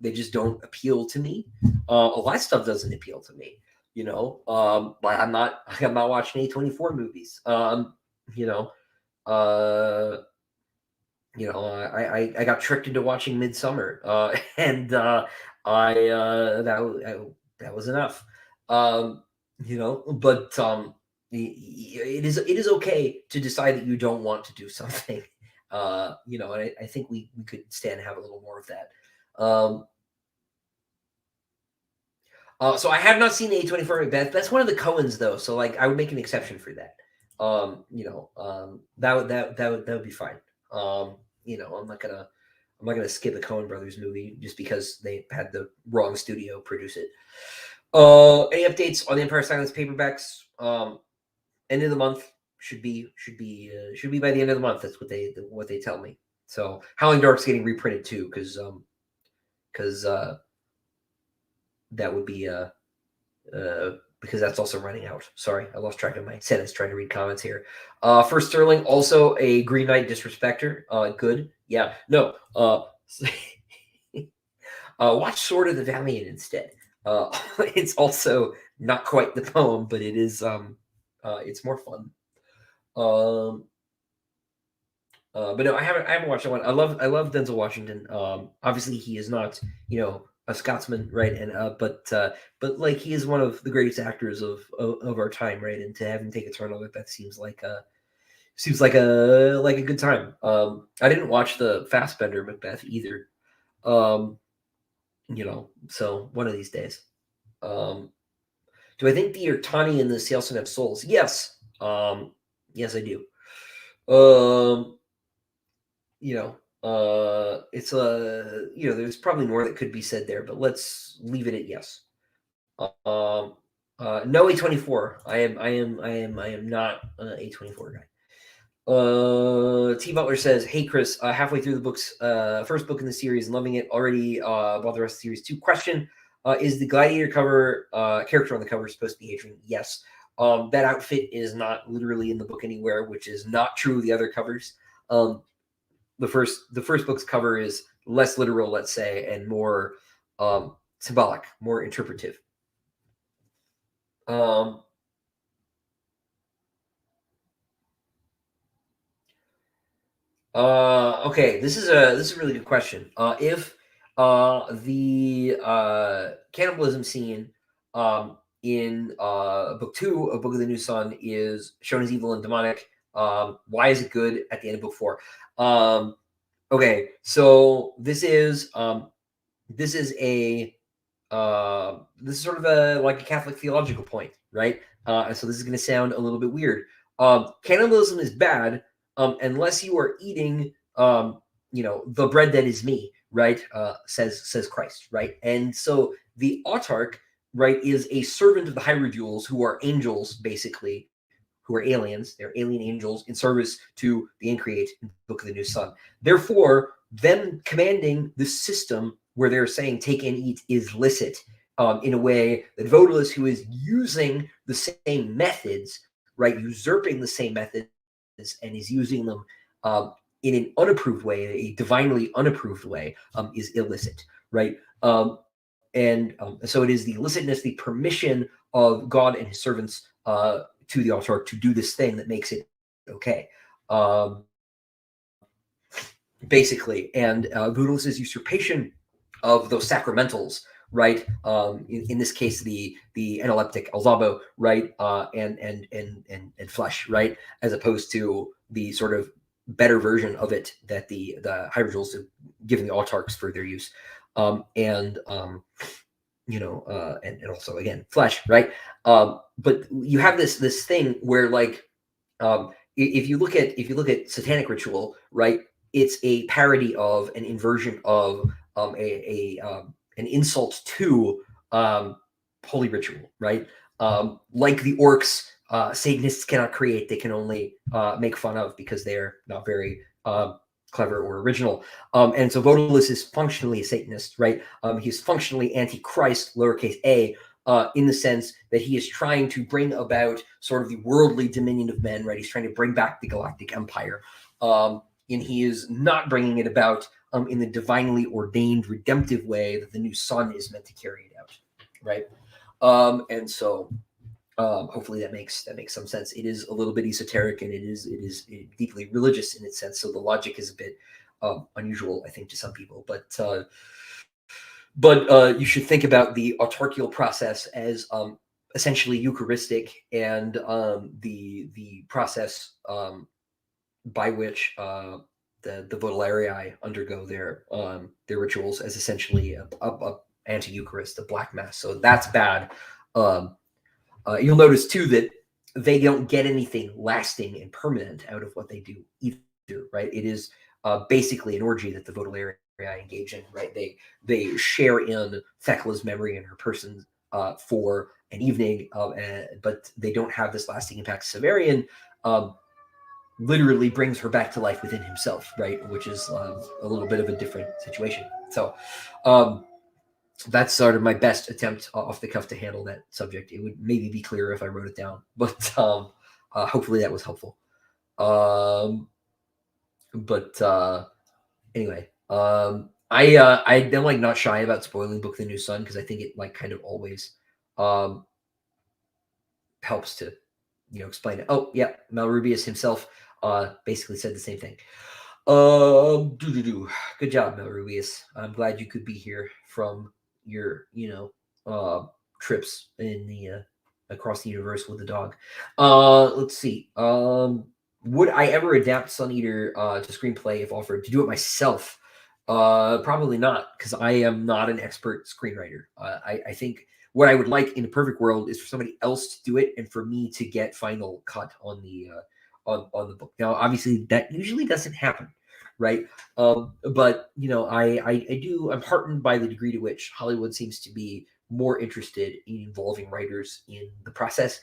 They just don't appeal to me. A lot of stuff doesn't appeal to me. I'm not watching A24 movies. I got tricked into watching Midsummer, and that was enough. But it is okay to decide that you don't want to do something. And I think we could stand to have a little more of that. So I have not seen the A24 Macbeth. That's one of the Coens though, so like I would make an exception for that. That would be fine. I'm not gonna skip a Coen Brothers movie just because they had the wrong studio produce it. Any updates on the Empire Silence paperbacks? End of the month should be by the end of the month. That's what they tell me. So Howling Dark's getting reprinted too, because that would be because that's also running out. Sorry, I lost track of my sentence trying to read comments here. First Sterling, also a Green Knight disrespecter. Good. Yeah. No. Watch Sword of the Valiant instead. It's also not quite the poem, but it is it's more fun. But no, I haven't watched that one. I love Denzel Washington. Obviously he is not, a Scotsman, right? And but like he is one of the greatest actors of our time, right? And to have him take a turn on Macbeth seems like a good time. I didn't watch the Fassbender Macbeth either. So one of these days. Do I think the Ertani and the Sealson have souls? Yes. Yes, I do. It's there's probably more that could be said there, but let's leave it at yes. No A24. I am not an A24 guy. T Butler says, "Hey Chris, halfway through the book's first book in the series, and loving it already. Bought the rest of the series. Question: is the Gladiator cover character on the cover supposed to be Hadrian? Yes. That outfit is not literally in the book anywhere, which is not true of the other covers. The first book's cover is less literal, let's say, and more symbolic, more interpretive. Okay, this is a really good question. If the cannibalism scene in book 2 of Book of the New Sun is shown as evil and demonic, why is it good at the end of book 4? Okay, so this is a this is sort of like a Catholic theological point, right? So this is going to sound a little bit weird. Cannibalism is bad unless you are eating, the bread that is me, right? Says Christ, right? And so the autarch, right, is a servant of the hierodules, who are angels, basically, who are aliens. They're alien angels in service to the Increate in the Book of the New Sun. Therefore, them commanding the system where they're saying take and eat is licit, in a way that Vodalus, who is using the same methods, right, usurping the same methods, and is using them in an unapproved way, a divinely unapproved way, is illicit, right? So it is the illicitness, the permission of God and his servants to the altar to do this thing that makes it okay. Basically, and Voodoo's usurpation of those sacramentals, right? In this case, the analeptic alzabo, right? And flesh, right? As opposed to the sort of better version of it that the hydrogels have given the autarchs for their use, and also again flesh, right? But you have this thing where like if you look at satanic ritual, right, it's a parody of an inversion of an insult to holy ritual, right? Like the orcs, Satanists cannot create; they can only make fun of because they're not very clever or original. And so Vodalus is functionally a Satanist, right? He's functionally anti-Christ, lowercase a, in the sense that he is trying to bring about sort of the worldly dominion of men, right? He's trying to bring back the galactic empire. And he is not bringing it about in the divinely ordained redemptive way that the new sun is meant to carry it out, right? And so hopefully that makes some sense. It is a little bit esoteric, and it is deeply religious in its sense. So the logic is a bit unusual, I think, to some people. But you should think about the autarchial process as essentially Eucharistic, and the process by which the Vodalarii undergo their rituals as essentially a anti-Eucharist, a black mass. So that's bad. You'll notice too that they don't get anything lasting and permanent out of what they do either, right? It is basically an orgy that the Vodalarii engage in, right? They share in Thecla's memory and her person for an evening, but they don't have this lasting impact. Severian literally brings her back to life within himself, right? Which is a little bit of a different situation. So that's sort of my best attempt off the cuff to handle that subject. It would maybe be clearer if I wrote it down, but hopefully that was helpful. Anyway, I'm like not shy about spoiling Book of the New Sun because I think it like kind of always helps to explain it. Oh yeah, Mel Rubius himself basically said the same thing. Good job, Mel Rubius. I'm glad you could be here from your trips in the across the universe with the dog. Let's see. Would I ever adapt Sun Eater to screenplay if offered? To do it myself? Probably not, because I am not an expert screenwriter. I think what I would like in a perfect world is for somebody else to do it and for me to get final cut on the on the book. Now, obviously, that usually doesn't happen, right? But I'm heartened by the degree to which Hollywood seems to be more interested in involving writers in the process,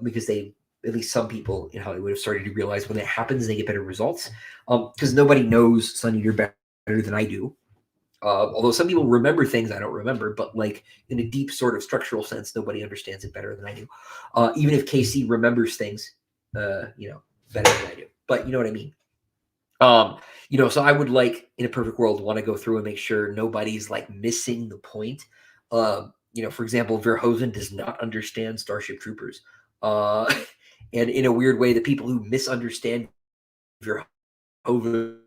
because at least some people in Hollywood have started to realize when that happens, they get better results. Because nobody knows Sun Eater better than I do. Although some people remember things I don't remember, but like in a deep sort of structural sense, nobody understands it better than I do. Even if Casey remembers things, better than I do. But you know what I mean. So I would like in a perfect world want to go through and make sure nobody's like missing the point. For example, Verhoeven does not understand Starship Troopers. And in a weird way, the people who misunderstand Verhoeven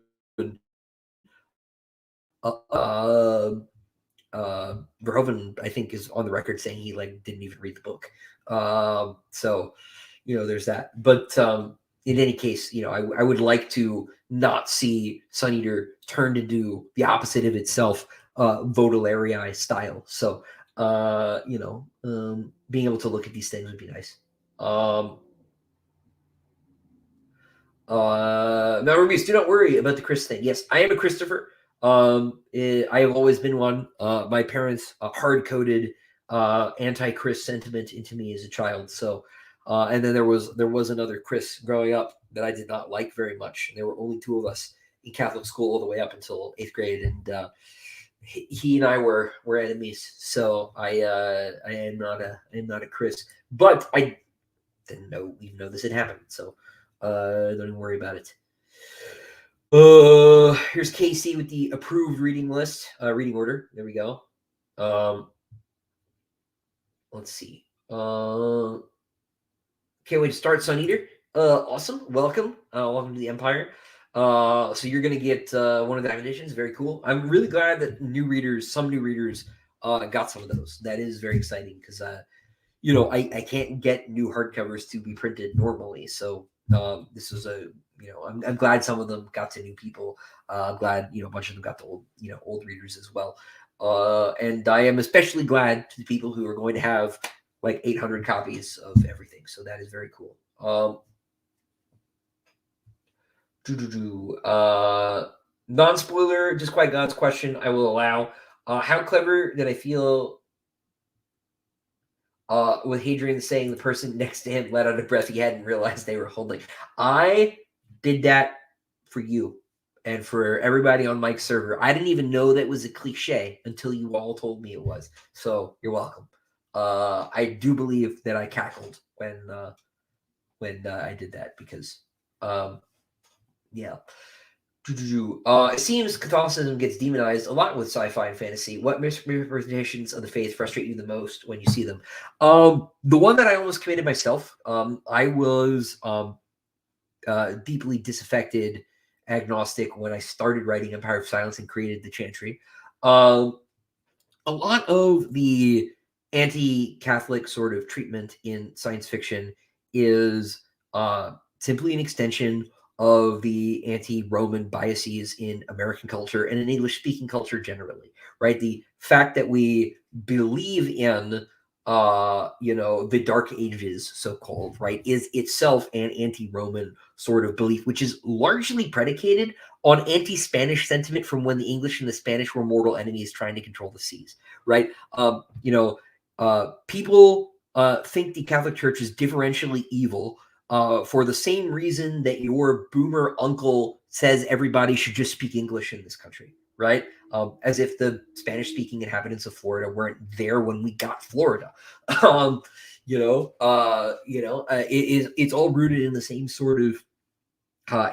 Verhoeven, I think, is on the record saying he like didn't even read the book. So there's that. But in any case, I would like to not see Sun Eater turned into the opposite of itself, Vodalarii style. So being able to look at these things would be nice. Now, Rubius, do not worry about the Chris thing. Yes, I am a Christopher. I have always been one. My parents hard-coded anti-Chris sentiment into me as a child. So, and then there was another Chris growing up that I did not like very much. There were only two of us in Catholic school all the way up until 8th grade, and he and I were enemies. So I am not a Chris, but I didn't even know this had happened. So don't even worry about it. Here's Casey with the approved reading list, reading order. There we go. Let's see. Can't wait to start, Sun Eater. Awesome. Welcome. Welcome to the Empire. So you're gonna get one of the editions. Very cool. I'm really glad that some new readers, got some of those. That is very exciting because I can't get new hardcovers to be printed normally. So this was I'm glad some of them got to new people. I'm glad a bunch of them got to old readers as well. And I am especially glad to the people who are going to have like 800 copies of everything. So that is very cool. Non-spoiler, just quite God's question, I will allow. How clever did I feel with Hadrian saying the person next to him let out a breath he hadn't realized they were holding? I did that for you and for everybody on Mike's server. I didn't even know that was a cliche until you all told me it was. So you're welcome. I do believe that I cackled when I did that because, yeah. It seems Catholicism gets demonized a lot with sci-fi and fantasy. What misrepresentations of the faith frustrate you the most when you see them? The one that I almost committed myself. I was deeply disaffected agnostic when I started writing Empire of Silence and created the Chantry. A lot of the anti-Catholic sort of treatment in science fiction is simply an extension of the anti-Roman biases in American culture and in English-speaking culture generally, right? The fact that we believe in, the Dark Ages, so-called, right, is itself an anti-Roman sort of belief, which is largely predicated on anti-Spanish sentiment from when the English and the Spanish were mortal enemies trying to control the seas, right? People think the Catholic Church is differentially evil for the same reason that your boomer uncle says everybody should just speak English in this country, right? As if the Spanish-speaking inhabitants of Florida weren't there when we got Florida. It's all rooted in the same sort of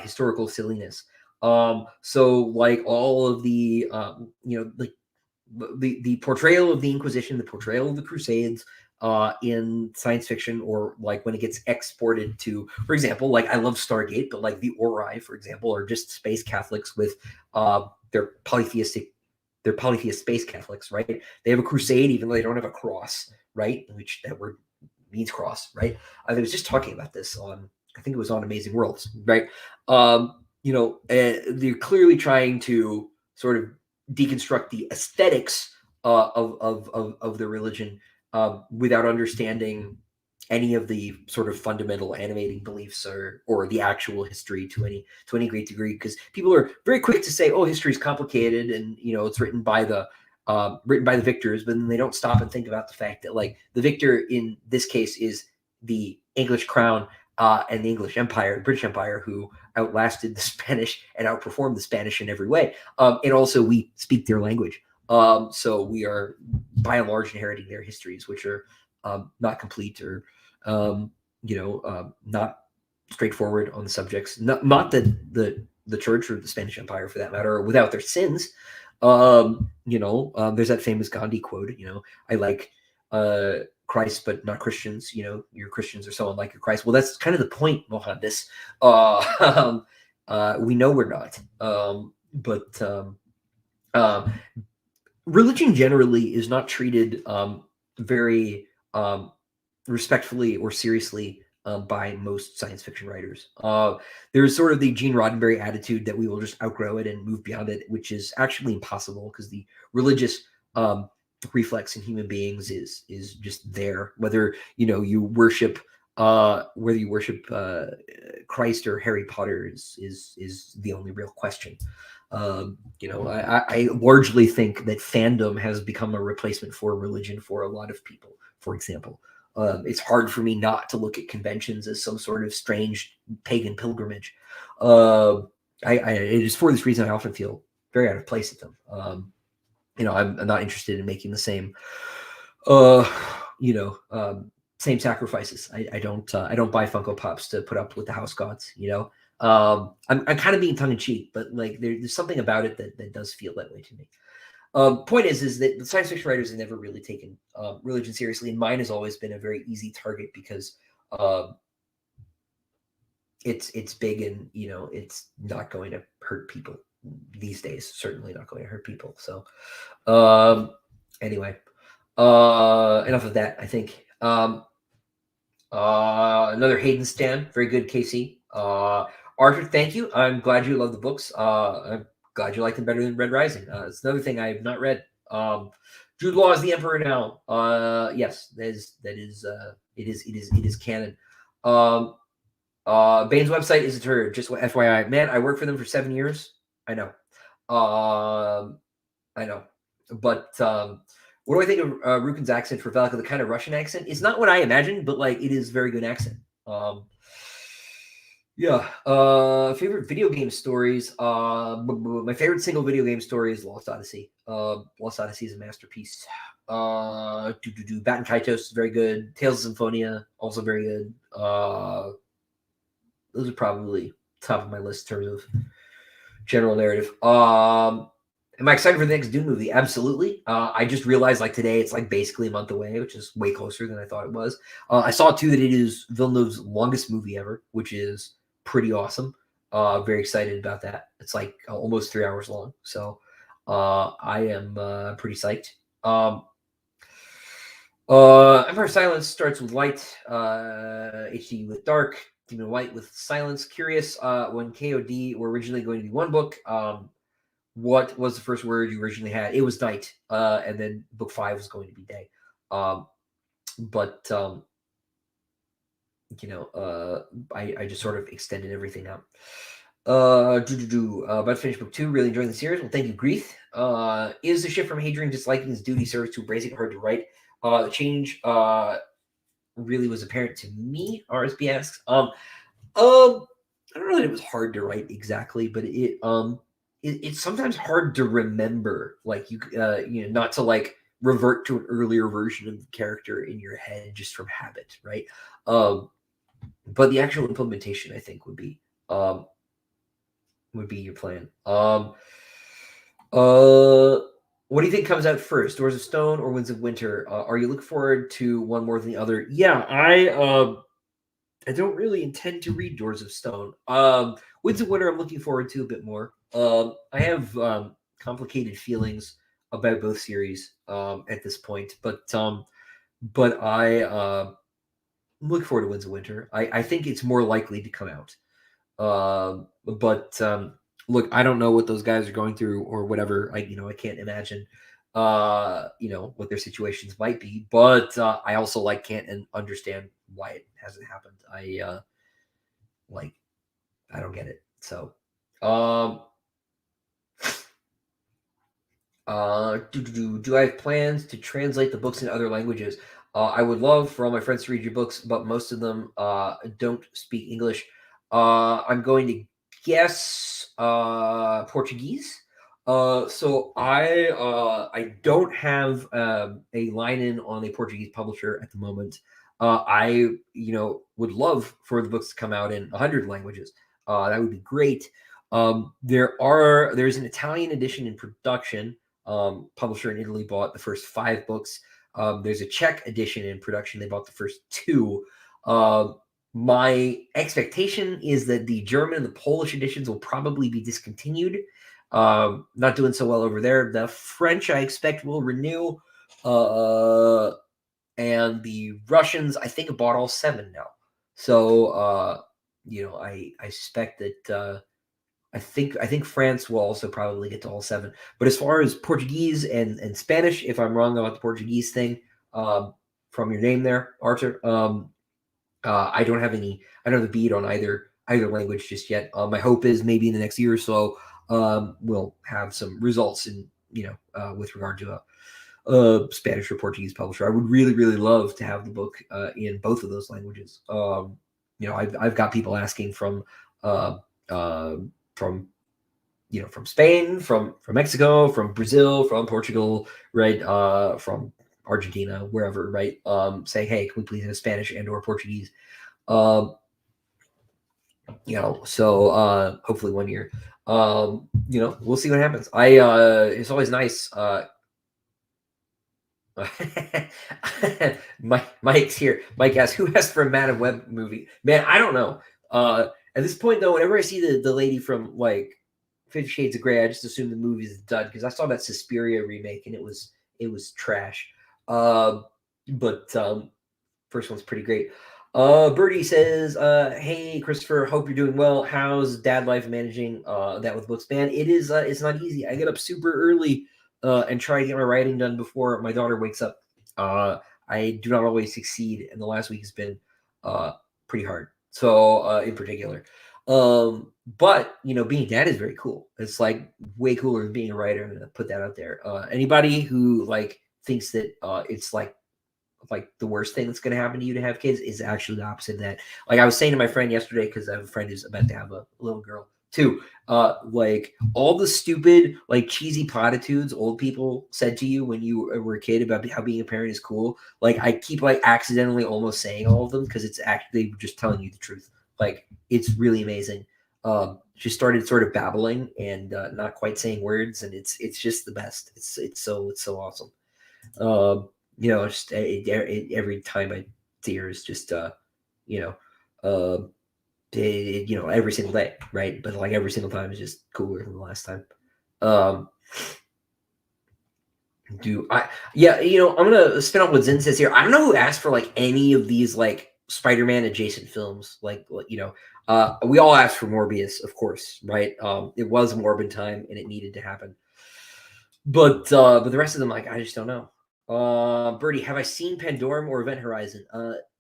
historical silliness. So like all of the the portrayal of the Inquisition, the portrayal of the Crusades in science fiction, or like when it gets exported to, for example, like I love Stargate, but like the Ori, for example, are just space Catholics with their polytheist space Catholics, right? They have a crusade even though they don't have a cross, right? Which that word means cross, right? I was just talking about this on, I think it was on Amazing Worlds, right? They're clearly trying to sort of deconstruct the aesthetics of the religion without understanding any of the sort of fundamental animating beliefs or the actual history to any great degree, because people are very quick to say, oh, history is complicated and it's written by the victors, but then they don't stop and think about the fact that like the victor in this case is the English crown and the English Empire, British Empire, who outlasted the Spanish and outperformed the Spanish in every way. And also we speak their language. So we are by and large inheriting their histories, which are not complete or, not straightforward on the subjects. Not that the church or the Spanish Empire, for that matter, are without their sins. There's that famous Gandhi quote, I like Christ, but not Christians. Your Christians are so unlike your Christ. Well, that's kind of the point, Mohandas. We know we're not. But religion generally is not treated very respectfully or seriously by most science fiction writers. There's sort of the Gene Roddenberry attitude that we will just outgrow it and move beyond it, which is actually impossible because the religious reflex in human beings is just there. Whether you worship Christ or Harry Potter is the only real question. I largely think that fandom has become a replacement for religion for a lot of people. For example, it's hard for me not to look at conventions as some sort of strange pagan pilgrimage. It is for this reason I often feel very out of place at them. I'm not interested in making the same, same sacrifices. I don't buy Funko Pops to put up with the house gods. I'm kind of being tongue in cheek, but like there's something about it that does feel that way to me. Point is that the science fiction writers have never really taken religion seriously, and mine has always been a very easy target because it's big and it's not going to hurt people these days. Certainly not going to hurt people. So anyway, enough of that. I think another Hayden Stan, very good, Casey. Arthur, thank you. I'm glad you love the books. I'm glad you like them better than Red Rising. It's another thing I have not read. Jude Law is the Emperor now. Yes, it is canon. Bane's website is a turd. Just FYI, man. I worked for them for 7 years. I know. I know. But what do I think of Rukin's accent for Valka? The kind of Russian accent. It's not what I imagined, but like it is very good accent. Yeah. Favorite video game stories. My favorite single video game story is Lost Odyssey. Lost Odyssey is a masterpiece. Bat and Kaitos is very good. Tales of Symphonia also very good. Those are probably top of my list in terms of general narrative. Am I excited for the next Dune movie? Absolutely. I just realized like today it's like basically a month away, which is way closer than I thought it was. I saw too that it is Villeneuve's longest movie ever, which is pretty awesome. Very excited about that. It's like almost 3 hours long. So I am pretty psyched. Empire Silence starts with light, HD with dark, Demon White with silence. Curious, when KOD were originally going to be one book, what was the first word you originally had? It was night, and then book 5 was going to be day. I just sort of extended everything out. About to finish book 2. Really enjoying the series. Well, thank you, Greeth. Is the shift from Hadrian disliking his duty service to embracing hard to write? The change really was apparent to me. RSB asks. I don't know that it was hard to write exactly, but it's sometimes hard to remember, like not to like revert to an earlier version of the character in your head just from habit, right? But the actual implementation, I think, would be your plan. What do you think comes out first, Doors of Stone or Winds of Winter? Are you looking forward to one more than the other? Yeah, I don't really intend to read Doors of Stone. Winds of Winter I'm looking forward to a bit more. I have complicated feelings about both series at this point, but I look forward to Winds of Winter. I think it's more likely to come out. Look, I don't know what those guys are going through or whatever. I can't imagine what their situations might be, but I also can't understand why it hasn't happened. I don't get it. So do I have plans to translate the books in other languages? I would love for all my friends to read your books, but most of them don't speak English. I'm going to guess Portuguese. So I don't have a line-in on a Portuguese publisher at the moment. I would love for the books to come out in 100 languages. That would be great. There's an Italian edition in production. Publisher in Italy bought the first 5 books. There's a Czech edition in production. They bought the first 2. My expectation is that the German and the Polish editions will probably be discontinued. Not doing so well over there. The French, I expect, will renew. And the Russians, I think, have bought all 7 now. So, I suspect that I think France will also probably get to all 7. But as far as Portuguese and Spanish, if I'm wrong about the Portuguese thing, from your name there, Arthur, I don't have the bead on either language just yet. My hope is maybe in the next year or so, we'll have some results in with regard to a Spanish or Portuguese publisher. I would really, really love to have the book in both of those languages. I've got people asking from Spain, from Mexico, from Brazil, from Portugal, right? From Argentina, wherever, right? Saying, hey, can we please have Spanish and or Portuguese? So hopefully 1 year. We'll see what happens. It's always nice. Mike's here. Mike asks, "Who asked for a Madam Web movie?" Man, I don't know. At this point, though, whenever I see the lady from like 50 Shades of Grey, I just assume the movie's done because I saw that Suspiria remake and it was trash. Uh, but first one's pretty great. Birdie says, "Hey Christopher, hope you're doing well. How's dad life managing that with books, man? It is. It's not easy. I get up super early and try to get my writing done before my daughter wakes up. Uh, I do not always succeed, and the last week has been pretty hard. So in particular, but being a dad is very cool. It's like way cooler than being a writer. I'm gonna put that out there. Anybody who like thinks that it's like the worst thing that's going to happen to you to have kids is actually the opposite of that. Like I was saying to my friend yesterday, because I have a friend who's about to have a little girl too. Like all the stupid, like cheesy platitudes old people said to you when you were a kid about how being a parent is cool. Like I keep like accidentally almost saying all of them because it's actually just telling you the truth. Like it's really amazing. She started sort of babbling and not quite saying words, and it's just the best. It's so awesome. Just every time I see her is just you know, every single day, right? But like every single time is just cooler than the last time. Um, do I? Yeah, I'm gonna spin off what Zen says here. I don't know who asked for like any of these like Spider-Man adjacent films. We all asked for Morbius, of course, right? It was Morbin time, and it needed to happen. But the rest of them, like, I just don't know. Birdie, have I seen Pandorum or Event Horizon?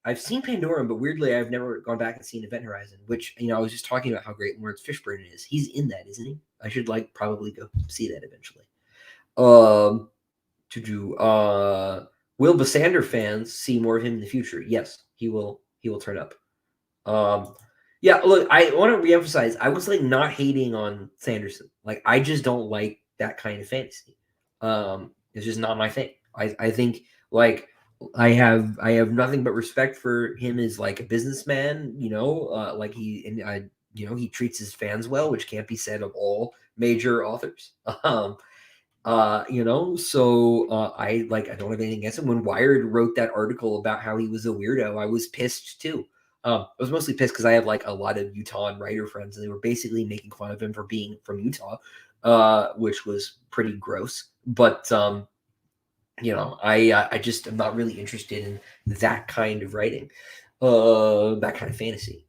I've seen Pandorum, but weirdly, I've never gone back and seen Event Horizon. Which I was just talking about how great Lawrence Fishburne is. He's in that, isn't he? I should like probably go see that eventually. Um, to do. Will Basander fans see more of him in the future? Yes, he will. He will turn up. Um, yeah, look, I want to reemphasize, I was like not hating on Sanderson. Like, I just don't like that kind of fantasy. It's just not my thing. I think like I have nothing but respect for him as like a businessman. Like he treats his fans well, which can't be said of all major authors. I don't have anything against him. When Wired wrote that article about how he was a weirdo, I was pissed too. I was mostly pissed because I have like a lot of Utah writer friends, and they were basically making fun of him for being from Utah, which was pretty gross. But I just am not really interested in that kind of writing, that kind of fantasy.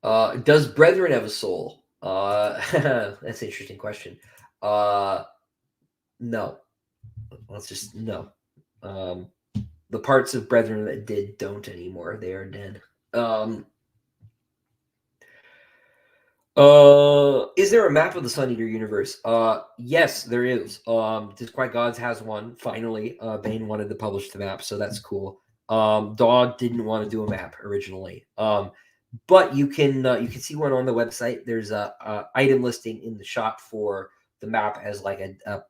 Does Brethren have a soul? That's an interesting question. No. Let's just no. Um, the parts of Brethren that did don't anymore. They are dead. Is there a map of the Sun Eater universe? Yes, there is. Disquiet Gods has one. Finally, Bane wanted to publish the map, so that's cool. Dog didn't want to do a map originally. But you can see one on the website. There's a item listing in the shop for the map as like a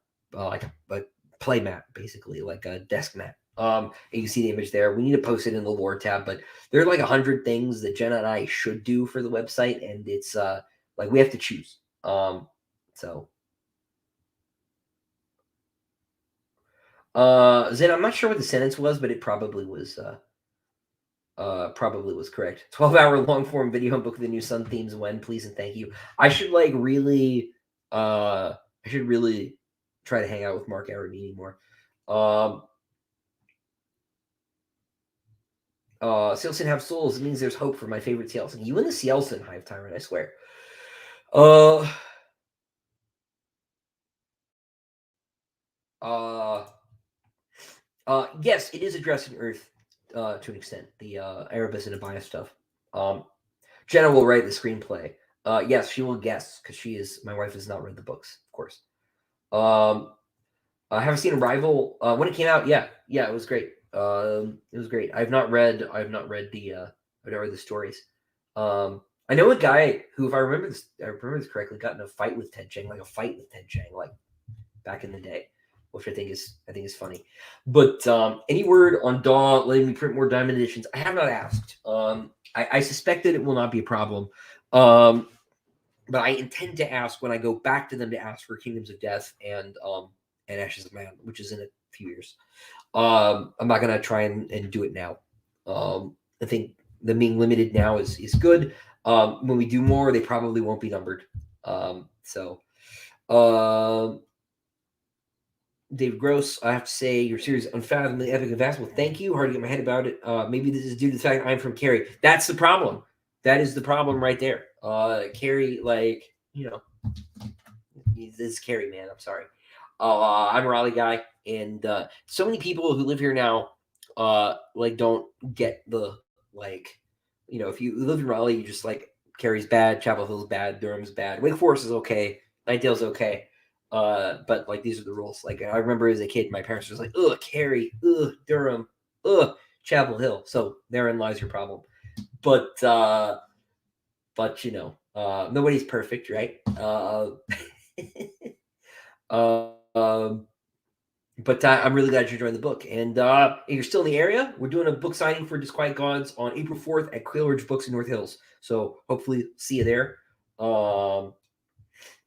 play map, basically like a desk map. And you can see the image there. We need to post it in the lore tab, but there are like 100 things that Jenna and I should do for the website, and it's like we have to choose. So Zen, I'm not sure what the sentence was, but it probably was correct. 12-hour long form video and book of the new Sun themes when, please and thank you. I should really try to hang out with Mark Aramini more. Sealson have souls. It means there's hope for my favorite Sealson. You and the Sealson Hive Tyrant, I swear. Yes, it is addressing Earth to an extent. The Erebus and Abaya stuff. Jenna will write the screenplay. Yes, she will guess because my wife has not read the books, of course. I haven't seen Arrival when it came out. Yeah, it was great. It was great. I've not read the stories. I know a guy who, if I remember this correctly, got in a fight with Ted Chiang, like back in the day. which I think is funny. But any word on DAW letting me print more Diamond editions? I have not asked. I suspect that it will not be a problem. But I intend to ask when I go back to them to ask for Kingdoms of Death and Ashes of Man, which is in a few years. I'm not gonna try and do it now. I think them being limited now is good. When we do more, they probably won't be numbered. Dave Gross, I have to say your series Unfathomably Epic and Vast. Well, thank you. Hard to get my head about it. Maybe this is due to the fact I'm from Cary. That's the problem. That is the problem right there. Cary, like, this is Cary, man. I'm sorry. I'm a Raleigh guy, and so many people who live here now, like, don't get the, like, if you live in Raleigh, you just like Cary's bad, Chapel Hill's bad, Durham's bad, Wake Forest is okay, Nightdale's okay. But like these are the rules. Like I remember as a kid, my parents were like, "Ugh, Cary, ugh, Durham, ugh, Chapel Hill." So therein lies your problem. But nobody's perfect, right? But I'm really glad you're enjoying the book. And if you're still in the area, we're doing a book signing for Disquiet Gods on April 4th at Quail Ridge Books in North Hills. So hopefully see you there.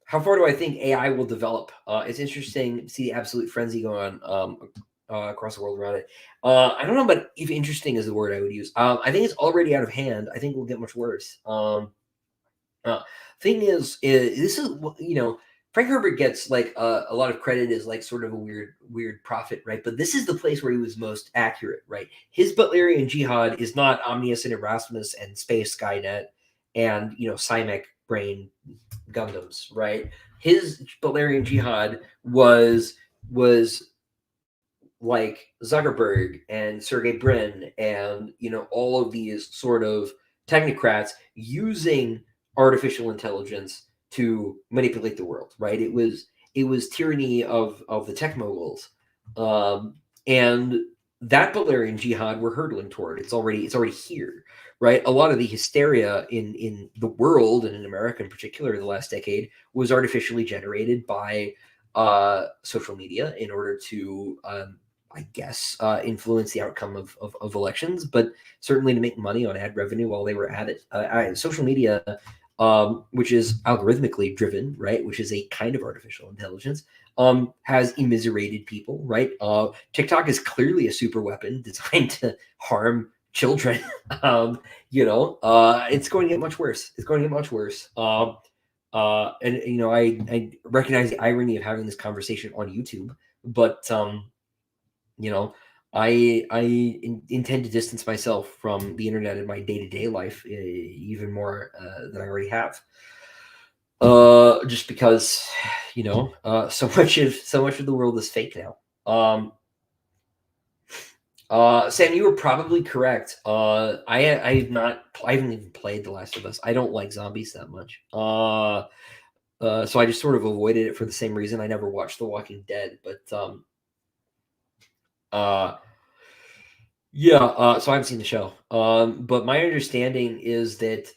How far do I think AI will develop? It's interesting to see the absolute frenzy going on across the world around it. I don't know, but if interesting is the word I would use. I think it's already out of hand. I think it will get much worse. Thing is this is, Frank Herbert gets like a lot of credit as like sort of a weird prophet, right? But this is the place where he was most accurate, right? His Butlerian Jihad is not Omnius and Erasmus and Space Skynet and Cymic brain Gundams, right? His Butlerian Jihad was like Zuckerberg and Sergey Brin and all of these sort of technocrats using artificial intelligence to manipulate the world, right? It was tyranny of the tech moguls, and that Butlerian Jihad we're hurtling toward. It's already here, right? A lot of the hysteria in the world and in America in particular the last decade was artificially generated by social media in order to I guess influence the outcome of elections, but certainly to make money on ad revenue while they were at it. Social media, which is algorithmically driven, right, which is a kind of artificial intelligence, has immiserated people, right? TikTok is clearly a super weapon designed to harm children. It's going to get much worse. It's going to get much worse. And I recognize the irony of having this conversation on YouTube, but I intend to distance myself from the internet in my day-to-day life even more than I already have. Just because, so much of the world is fake now. Sam, you were probably correct. I haven't even played The Last of Us. I don't like zombies that much. So I just sort of avoided it for the same reason I never watched The Walking Dead. But so I haven't seen the show. But my understanding is that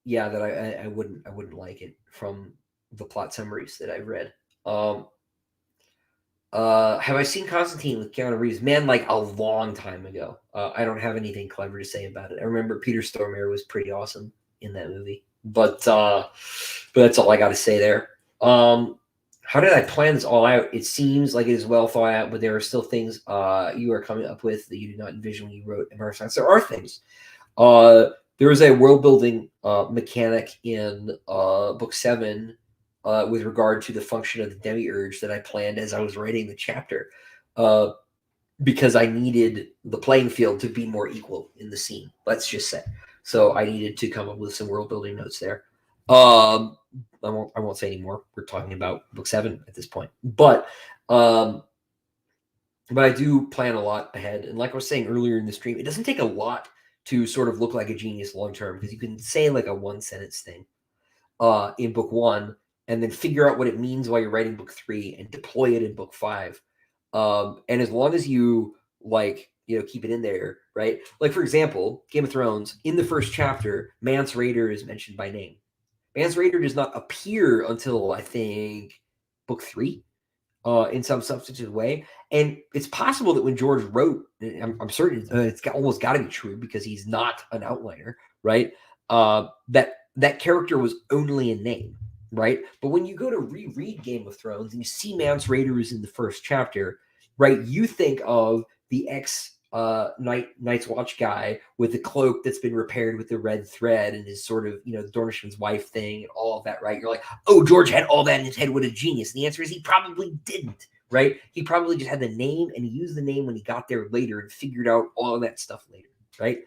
that I wouldn't like it from the plot summaries that I've read. Have I seen Constantine with Keanu Reeves? Man, like a long time ago. I don't have anything clever to say about it. I remember Peter Stormare was pretty awesome in that movie, but that's all I got to say there. How did I plan this all out? It seems like it is well thought out, but there are still things you are coming up with that you did not envision when you wrote Empire Science. There are things. There is a world building mechanic in book 7 with regard to the function of the demiurge that I planned as I was writing the chapter, because I needed the playing field to be more equal in the scene. Let's just say. So I needed to come up with some world building notes there. I won't say anymore. We're talking about book 7 at this point, but I do plan a lot ahead. And like I was saying earlier in the stream, it doesn't take a lot to sort of look like a genius long term, because you can say like a one sentence thing in book 1 and then figure out what it means while you're writing book 3 and deploy it in book 5. And as long as you keep it in there, right? Like for example, Game of Thrones, in the first chapter, Mance Rayder is mentioned by name. Mance Rayder does not appear until I think book 3. in some substantive way. And it's possible that when George wrote, I'm certain it's almost got to be true because he's not an outliner, right? That character was only a name, right? But when you go to reread Game of Thrones and you see Mance Rayder in the first chapter, right? You think of the Night's Watch guy with the cloak that's been repaired with the red thread and his sort of, the Dornishman's wife thing and all of that, right? You're like, oh, George had all that in his head. What a genius. And the answer is he probably didn't, right? He probably just had the name and he used the name when he got there later and figured out all of that stuff later, right?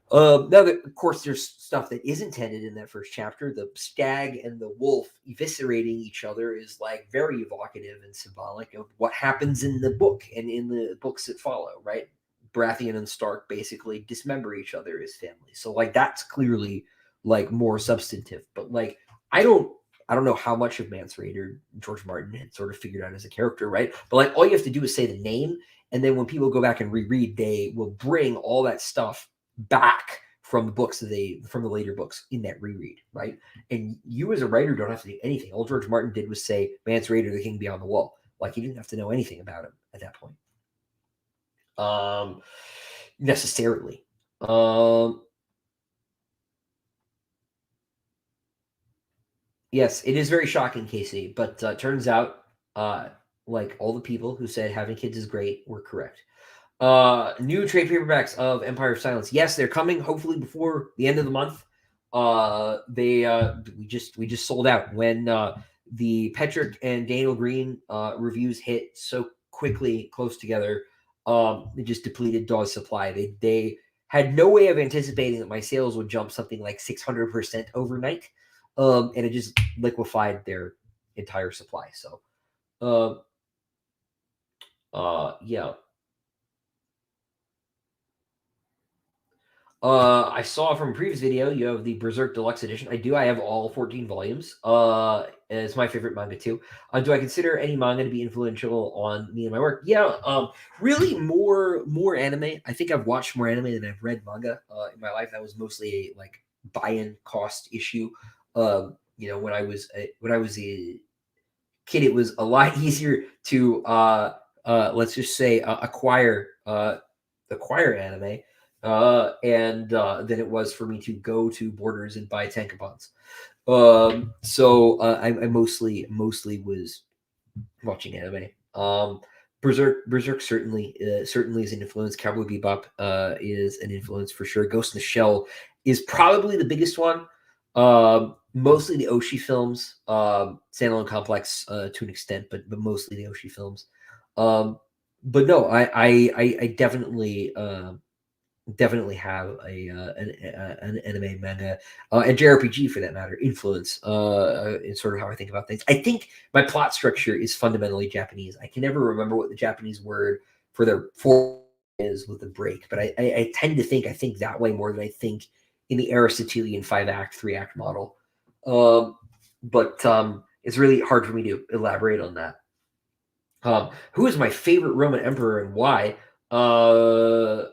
Now, of course, there's stuff that is intended in that first chapter. The stag and the wolf eviscerating each other is like very evocative and symbolic of what happens in the book and in the books that follow, right? Baratheon and Stark basically dismember each other as families. So like that's clearly like more substantive. But like I don't know how much of Mance Rayder George Martin had sort of figured out as a character, right? But like all you have to do is say the name, and then when people go back and reread, they will bring all that stuff back from the books from the later books in that reread, right? And you as a writer don't have to do anything. All George Martin did was say Mance Rayder, the King Beyond the Wall. Like you didn't have to know anything about him at that point. Necessarily. Yes, it is very shocking, Casey, but turns out like all the people who said having kids is great were correct. New trade paperbacks of Empire of Silence. Yes, they're coming hopefully before the end of the month. We just sold out when the Petrick and Daniel Green reviews hit so quickly close together. It just depleted Dawes supply. They had no way of anticipating that my sales would jump something like 600% overnight. And it just liquefied their entire supply. So yeah. I saw from a previous video you have the Berserk Deluxe Edition. I do. I have all 14 volumes. It's my favorite manga too. Do I consider any manga to be influential on me and my work? Yeah. Really more anime. I think I've watched more anime than I've read manga in my life. That was mostly a like buy-in cost issue. When I was a kid, it was a lot easier to let's just say acquire anime and than it was for me to go to Borders and buy tankopons. I mostly was watching anime. Berserk certainly is an influence. Cowboy Bebop is an influence for sure. Ghost in the Shell is probably the biggest one. Mostly the Oshi films, Standalone Complex to an extent, but mostly the Oshi films. But no, I definitely have an anime, manga, and JRPG for that matter influence in sort of how I think about things. I think my plot structure is fundamentally Japanese. I can never remember what the Japanese word for their for is with a break, but I tend to think that way more than I think in the Aristotelian 5-act, 3-act model. But it's really hard for me to elaborate on that. Who is my favorite Roman emperor and why?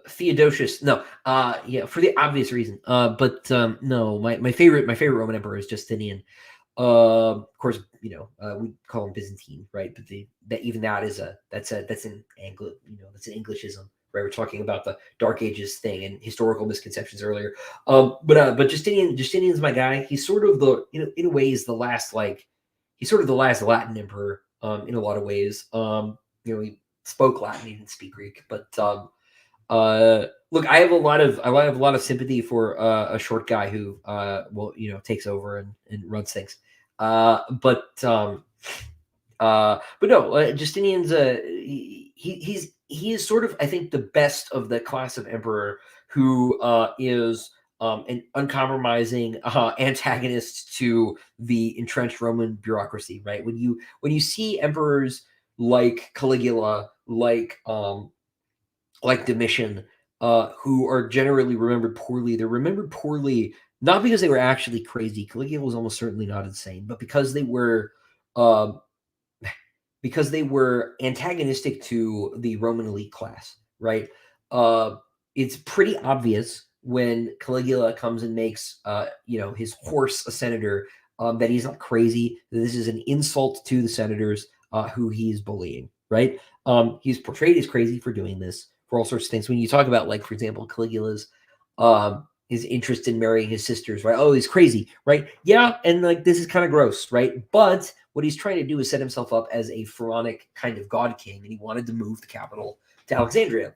Theodosius. No, for the obvious reason. No, my favorite Roman emperor is Justinian. Of course, we call him Byzantine, right? But that's an that's an Englishism, right? We're talking about the Dark Ages thing and historical misconceptions earlier. But Justinian's my guy. He's sort of in a way he's he's sort of the last Latin emperor. In a lot of ways, he spoke Latin, he didn't speak Greek, but look, I have a lot of sympathy for a short guy who takes over and runs things. But no, Justinian's he is sort of, I think, the best of the class of emperor who is an uncompromising antagonist to the entrenched Roman bureaucracy, right? When you see emperors like Caligula, like Domitian, who are generally remembered poorly, they're remembered poorly not because they were actually crazy. Caligula was almost certainly not insane, but because they were antagonistic to the Roman elite class, right? It's pretty obvious when Caligula comes and makes his horse a senator, that he's not crazy. That this is an insult to the senators. who he is bullying, right? He's portrayed as crazy for doing this, for all sorts of things. When you talk about, like, for example, Caligula's his interest in marrying his sisters, right? Oh, he's crazy, right? Yeah, and like this is kind of gross, right? But what he's trying to do is set himself up as a pharaonic kind of god king, and he wanted to move the capital to Alexandria.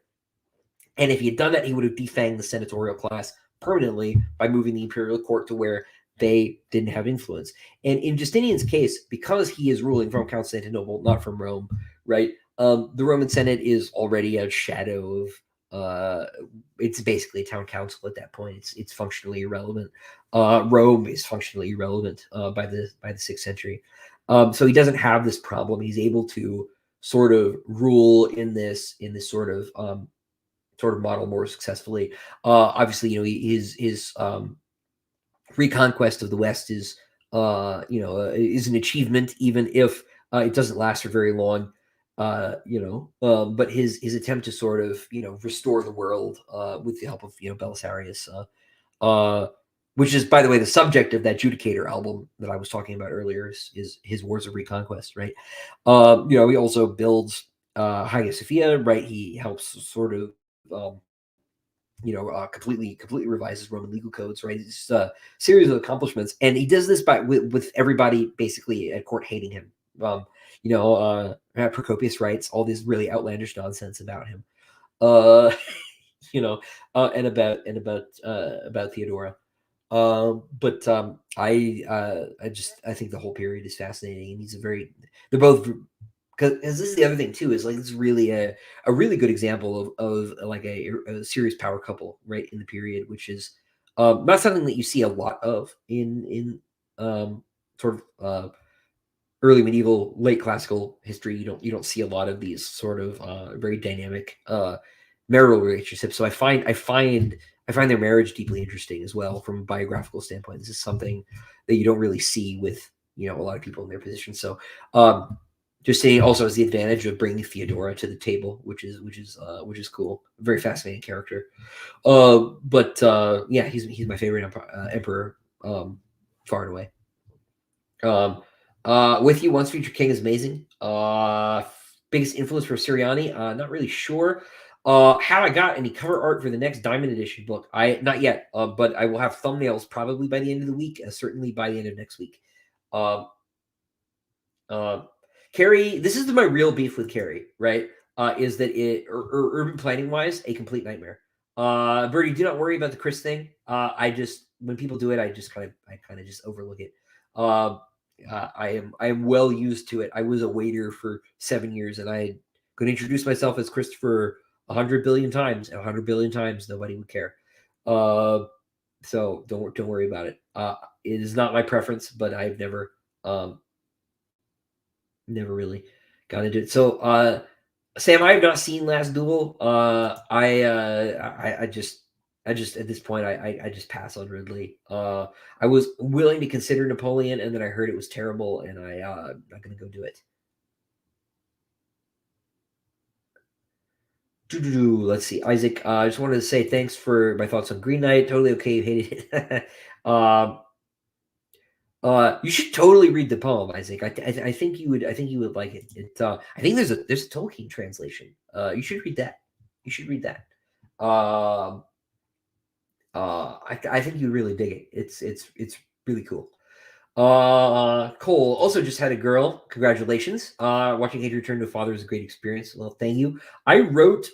And if he had done that, he would have defanged the senatorial class permanently by moving the imperial court to where they didn't have influence. And in Justinian's case, because he is ruling from Constantinople, not from Rome, right? The Roman Senate is already a shadow of. It's basically a town council at that point. It's functionally irrelevant. Rome is functionally irrelevant by the 6th century. So he doesn't have this problem. He's able to sort of rule in this sort of model more successfully. Obviously, his reconquest of the West is is an achievement, even if it doesn't last for very long. But his attempt to sort of restore the world with the help of Belisarius, which is, by the way, the subject of that Judicator album that I was talking about earlier, is his Wars of Reconquest, right? He also builds Hagia Sophia, right? He helps sort of completely revises Roman legal codes, right? It's a series of accomplishments, and he does this with everybody basically at court hating him. Procopius writes all this really outlandish nonsense about him, uh, and about Theodora. I think the whole period is fascinating, and they're both, because this is the other thing too, is like this is really a really good example of like a serious power couple, right, in the period, which is not something that you see a lot of in sort of early medieval, late classical history. You don't see a lot of these sort of very dynamic marital relationships. So I find their marriage deeply interesting as well from a biographical standpoint. This is something that you don't really see with a lot of people in their position. So just saying, also has the advantage of bringing Theodora to the table, which is cool. A very fascinating character. Yeah, he's my favorite emperor, far and away. With You, Once Future King is amazing. Biggest influence for Siriani? Not really sure. How I got any cover art for the next Diamond Edition book? I not yet, but I will have thumbnails probably by the end of the week, certainly by the end of next week. Carrie, this is my real beef with Carrie, right? Is that urban planning wise a complete nightmare. Bertie, do not worry about the Chris thing. I just, when people do it, I kind of just overlook it. I am well used to it. I was a waiter for 7 years, and I could introduce myself as Christopher 100 billion times, and 100 billion times nobody would care. So don't worry about it. It is not my preference, but I've never really got into it. So Sam, I have not seen Last Duel. I just at this point I just pass on Ridley. I was willing to consider Napoleon, and then I heard it was terrible, and I'm not gonna go do it. Let's see, Isaac. I just wanted to say thanks for my thoughts on Green Knight. Totally okay, you hated it. You should totally read the poem, Isaac. I think you would. I think you would like it. I think there's a Tolkien translation. You should read that. You should read that. I think you really dig it. It's really cool. Cole also just had a girl. Congratulations. Watching Age Return to a Father is a great experience. Well, thank you. I wrote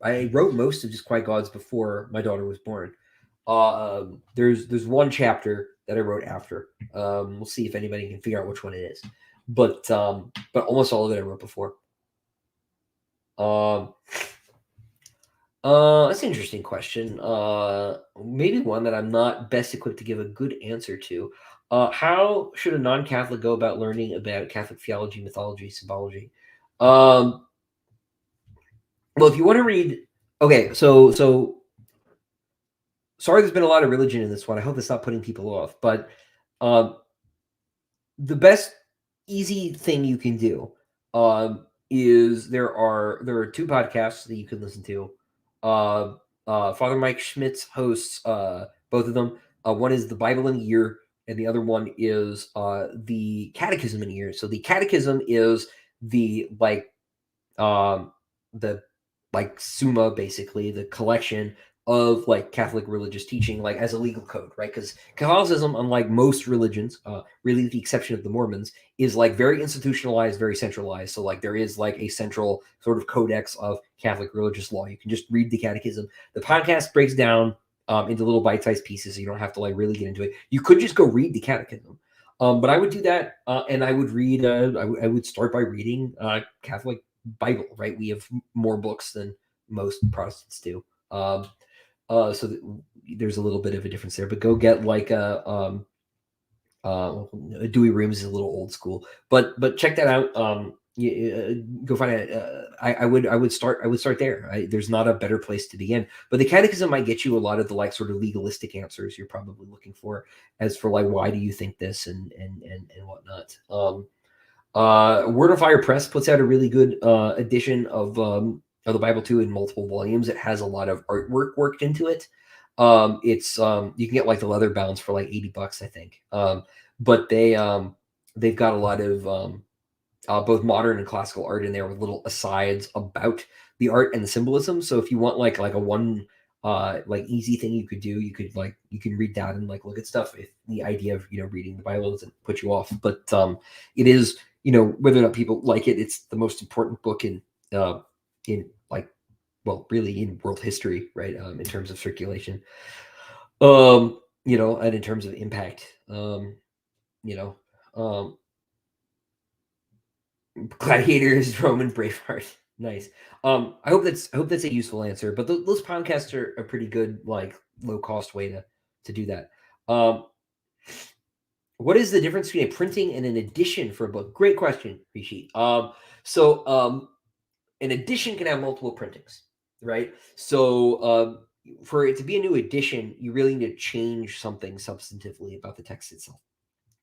I wrote most of Just Quiet Gods before my daughter was born. There's one chapter that I wrote after. We'll see if anybody can figure out which one it is. But almost all of it I wrote before. That's an interesting question. Maybe one that I'm not best equipped to give a good answer to. How should a non-Catholic go about learning about Catholic theology, mythology, symbology? Well, if you want to read, okay, so sorry, there's been a lot of religion in this one. I hope it's not putting people off, but the best easy thing you can do is there are two podcasts that you can listen to. Father Mike Schmitz hosts both of them. One is The Bible in a Year, and the other one is the Catechism in here. So the Catechism is the the Summa, basically the collection of Catholic religious teaching, as a legal code, right? Because Catholicism, unlike most religions, really with the exception of the Mormons, is very institutionalized, very centralized. So there is a central sort of codex of Catholic religious law. You can just read the Catechism. The podcast breaks down into little bite-sized pieces, so you don't have to really get into it. You could just go read the Catechism. But I would do that, and I would read. I would start by reading Catholic Bible, right? We have more books than most Protestants do. So there's a little bit of a difference there, but go get a Dewey Rooms is a little old school, but check that out. Go find it. I would start there. There's not a better place to begin. But the Catechism might get you a lot of the sort of legalistic answers you're probably looking for, as for why do you think this and whatnot. Word of Fire Press puts out a really good edition of the Bible too, in multiple volumes. It has a lot of artwork worked into it. It's you can get the leather bounds for $80, I think. But they've got a lot of both modern and classical art in there, with little asides about the art and the symbolism. So if you want a one easy thing you could do, you can read that and look at stuff. If the idea of reading the Bible doesn't put you off, but it is, whether or not people like it, it's the most important book in really in world history, right? In terms of circulation, and in terms of impact, Gladiators, Roman, Braveheart. Nice. I hope that's a useful answer. But those podcasts are a pretty good, low cost way to do that. What is the difference between a printing and an edition for a book? Great question, Rishi. So an edition can have multiple printings, right? So for it to be a new edition, you really need to change something substantively about the text itself.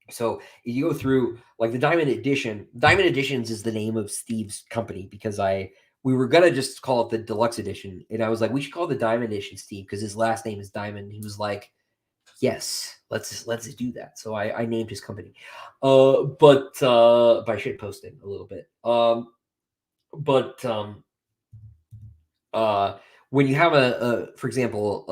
So if you go through the Diamond Editions is the name of Steve's company, because we were gonna just call it the Deluxe Edition, and I was like, we should call it the Diamond Edition, Steve, because his last name is Diamond. He was like, yes, let's do that. So I named his company, but I should post it a little bit. When you have for example,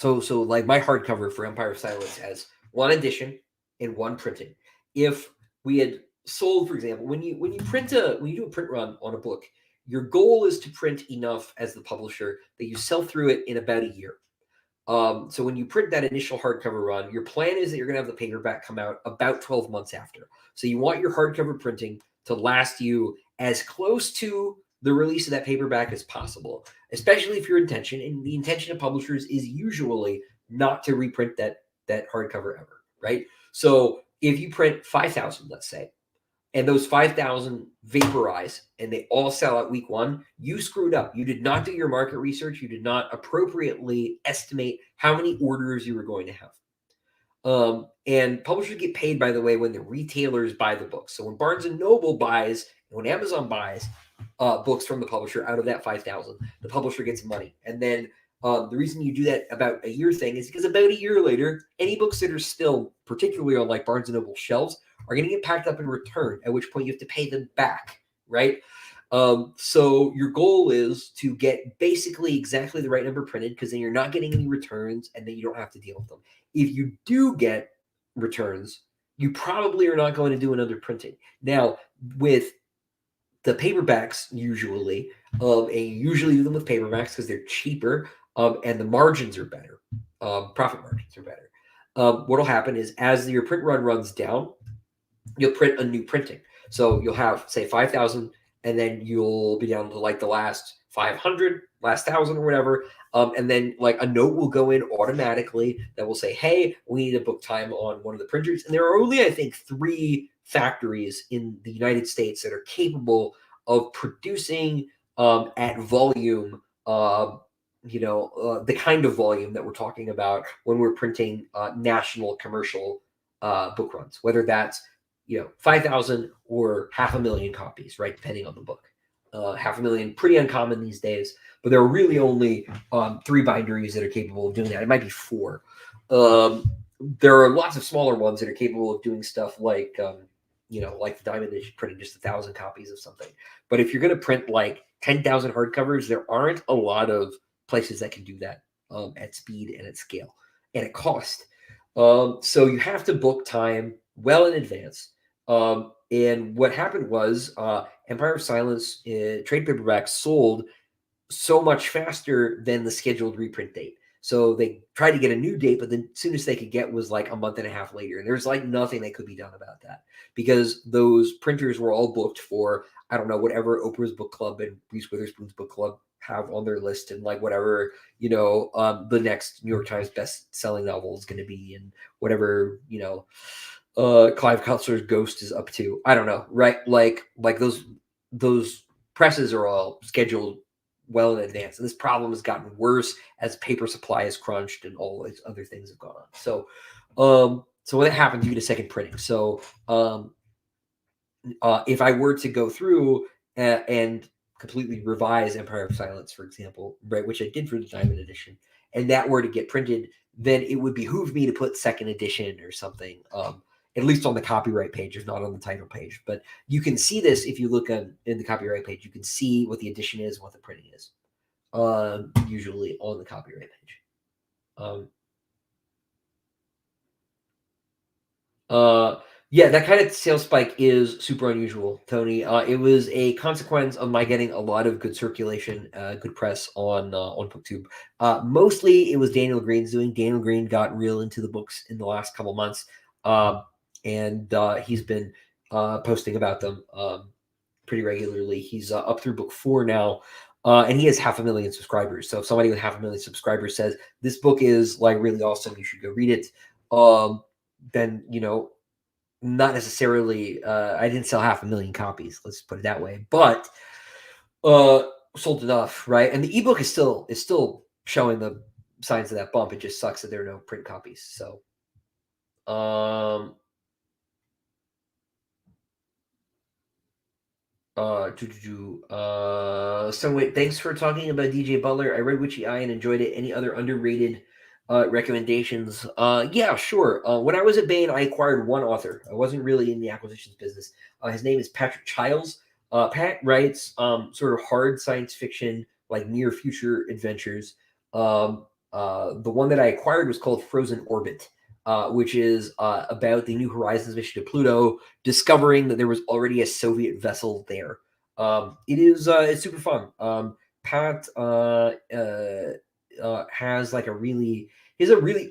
so my hardcover for Empire of Silence has one edition and one printing. If we had sold, for example, when you do a print run on a book, your goal is to print enough as the publisher that you sell through it in about a year. So when you print that initial hardcover run, your plan is that you're going to have the paperback come out about 12 months after. So you want your hardcover printing to last you as close to the release of that paperback as possible, especially if your intention, and the intention of publishers is usually not to reprint that hardcover ever, right? So if you print 5,000, let's say, and those 5,000 vaporize and they all sell out week one, you screwed up. You did not do your market research. You did not appropriately estimate how many orders you were going to have. And publishers get paid, by the way, when the retailers buy the books. So when Barnes & Noble buys, when Amazon buys books from the publisher out of that 5,000, the publisher gets money. And then the reason you do that about a year thing is because about a year later, any books that are still, particularly on Barnes & Noble shelves, are going to get packed up and returned, at which point you have to pay them back, right? So your goal is to get basically exactly the right number printed, because then you're not getting any returns, and then you don't have to deal with them. If you do get returns, you probably are not going to do another printing. Now, with the paperbacks, usually, and you usually do them with paperbacks because they're cheaper, and the margins are better. Profit margins are better. What will happen is, as your print run runs down, you'll print a new printing. So you'll have, say, 5,000, and then you'll be down to the last 500, last 1,000 or whatever. And then a note will go in automatically that will say, hey, we need a book time on one of the printers. And there are only, I think, 3 factories in the United States that are capable of producing at volume, the kind of volume that we're talking about when we're printing national commercial book runs, whether that's 5,000 or 500,000 copies, right? Depending on the book. 500,000, pretty uncommon these days, but there are really only 3 binderies that are capable of doing that. It might be 4. there are lots of smaller ones that are capable of doing stuff like, like the Diamond Edition, printing just 1,000 copies of something. But if you're going to print like 10,000 hardcovers, there aren't a lot of places that can do that at speed and at scale and at cost. So you have to book time well in advance. And what happened was Empire of Silence trade paperback sold so much faster than the scheduled reprint date. So they tried to get a new date, but the soonest they could get was like a month and a half later. And there's like nothing that could be done about that because those printers were all booked for, I don't know, whatever Oprah's book club and Reese Witherspoon's book club have on their list, and like whatever, the next New York Times best-selling novel is going to be, and whatever, Clive Cussler's Ghost is up to. I don't know, right? Like those presses are all scheduled well in advance, and this problem has gotten worse as paper supply is crunched and all these other things have gone on. So when that happens, you get a second printing. So if I were to go through and completely revise Empire of Silence, for example, right, which I did for the Diamond Edition, and that were to get printed, then it would behoove me to put second edition or something, at least on the copyright page, if not on the title page. But you can see this if you look in the copyright page. You can see what the edition is and what the printing is, usually on the copyright page. Yeah, that kind of sales spike is super unusual, Tony. It was a consequence of my getting a lot of good circulation, good press on BookTube. Mostly it was Daniel Green's doing. Daniel Green got real into the books in the last couple months, and he's been posting about them pretty regularly. He's up through book 4 now, and he has 500,000 subscribers. So if somebody with 500,000 subscribers says this book is like really awesome, you should go read it, then not necessarily, I didn't sell 500,000 copies, let's put it that way, but sold enough, right? And the ebook is still showing the signs of that bump. It just sucks that there are no print copies. So so wait, thanks for talking about DJ Butler. I read Witchy Eye and enjoyed it. Any other underrated recommendations? Yeah, sure. When I was at Bain, I acquired one author. I wasn't really in the acquisitions business. His name is Patrick Childs. Pat writes sort of hard science fiction, like near future adventures. The one that I acquired was called Frozen Orbit, which is about the New Horizons mission to Pluto, discovering that there was already a Soviet vessel there. It's super fun. Pat has like a really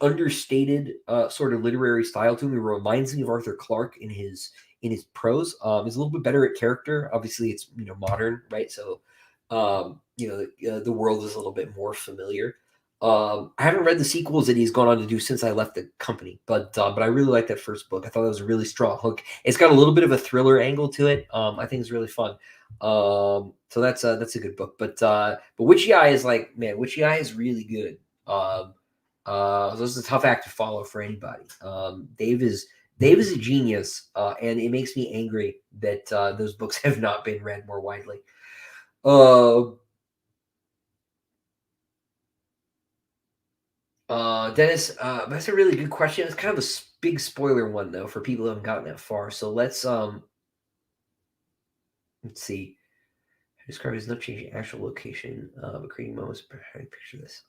understated sort of literary style to him. He reminds me of Arthur Clarke in his prose. He's a little bit better at character. Obviously, it's modern, right? So the world is a little bit more familiar. I haven't read the sequels that he's gone on to do since I left the company, but I really like that first book. I thought that was a really strong hook. It's got a little bit of a thriller angle to it. I think it's really fun. So that's a good book. But Witchy Eye is like, man, Witchy Eye is really good. So this is a tough act to follow for anybody. Dave is a genius, and it makes me angry that those books have not been read more widely. Dennis, that's a really good question. It's kind of a big spoiler one though for people who haven't gotten that far. So let's see. I describe it as not changing actual location, but creating moments. How do you picture this?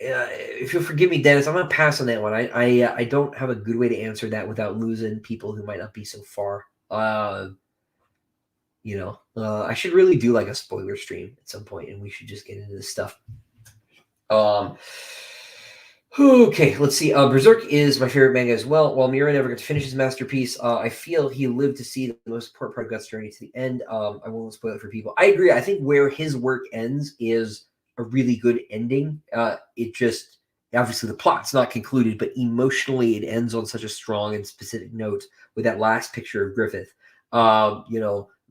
If you'll forgive me, Dennis, I'm gonna pass on that one. I don't have a good way to answer that without losing people who might not be so far. I should really do like a spoiler stream at some point, and we should just get into this stuff. Okay, let's see. Berserk is my favorite manga as well. While Miura never got to finish his masterpiece, I feel he lived to see the most important part of Guts' journey to the end. I won't spoil it for people. I agree. I think where his work ends is a really good ending. It just, obviously the plot's not concluded, but emotionally it ends on such a strong and specific note with that last picture of Griffith.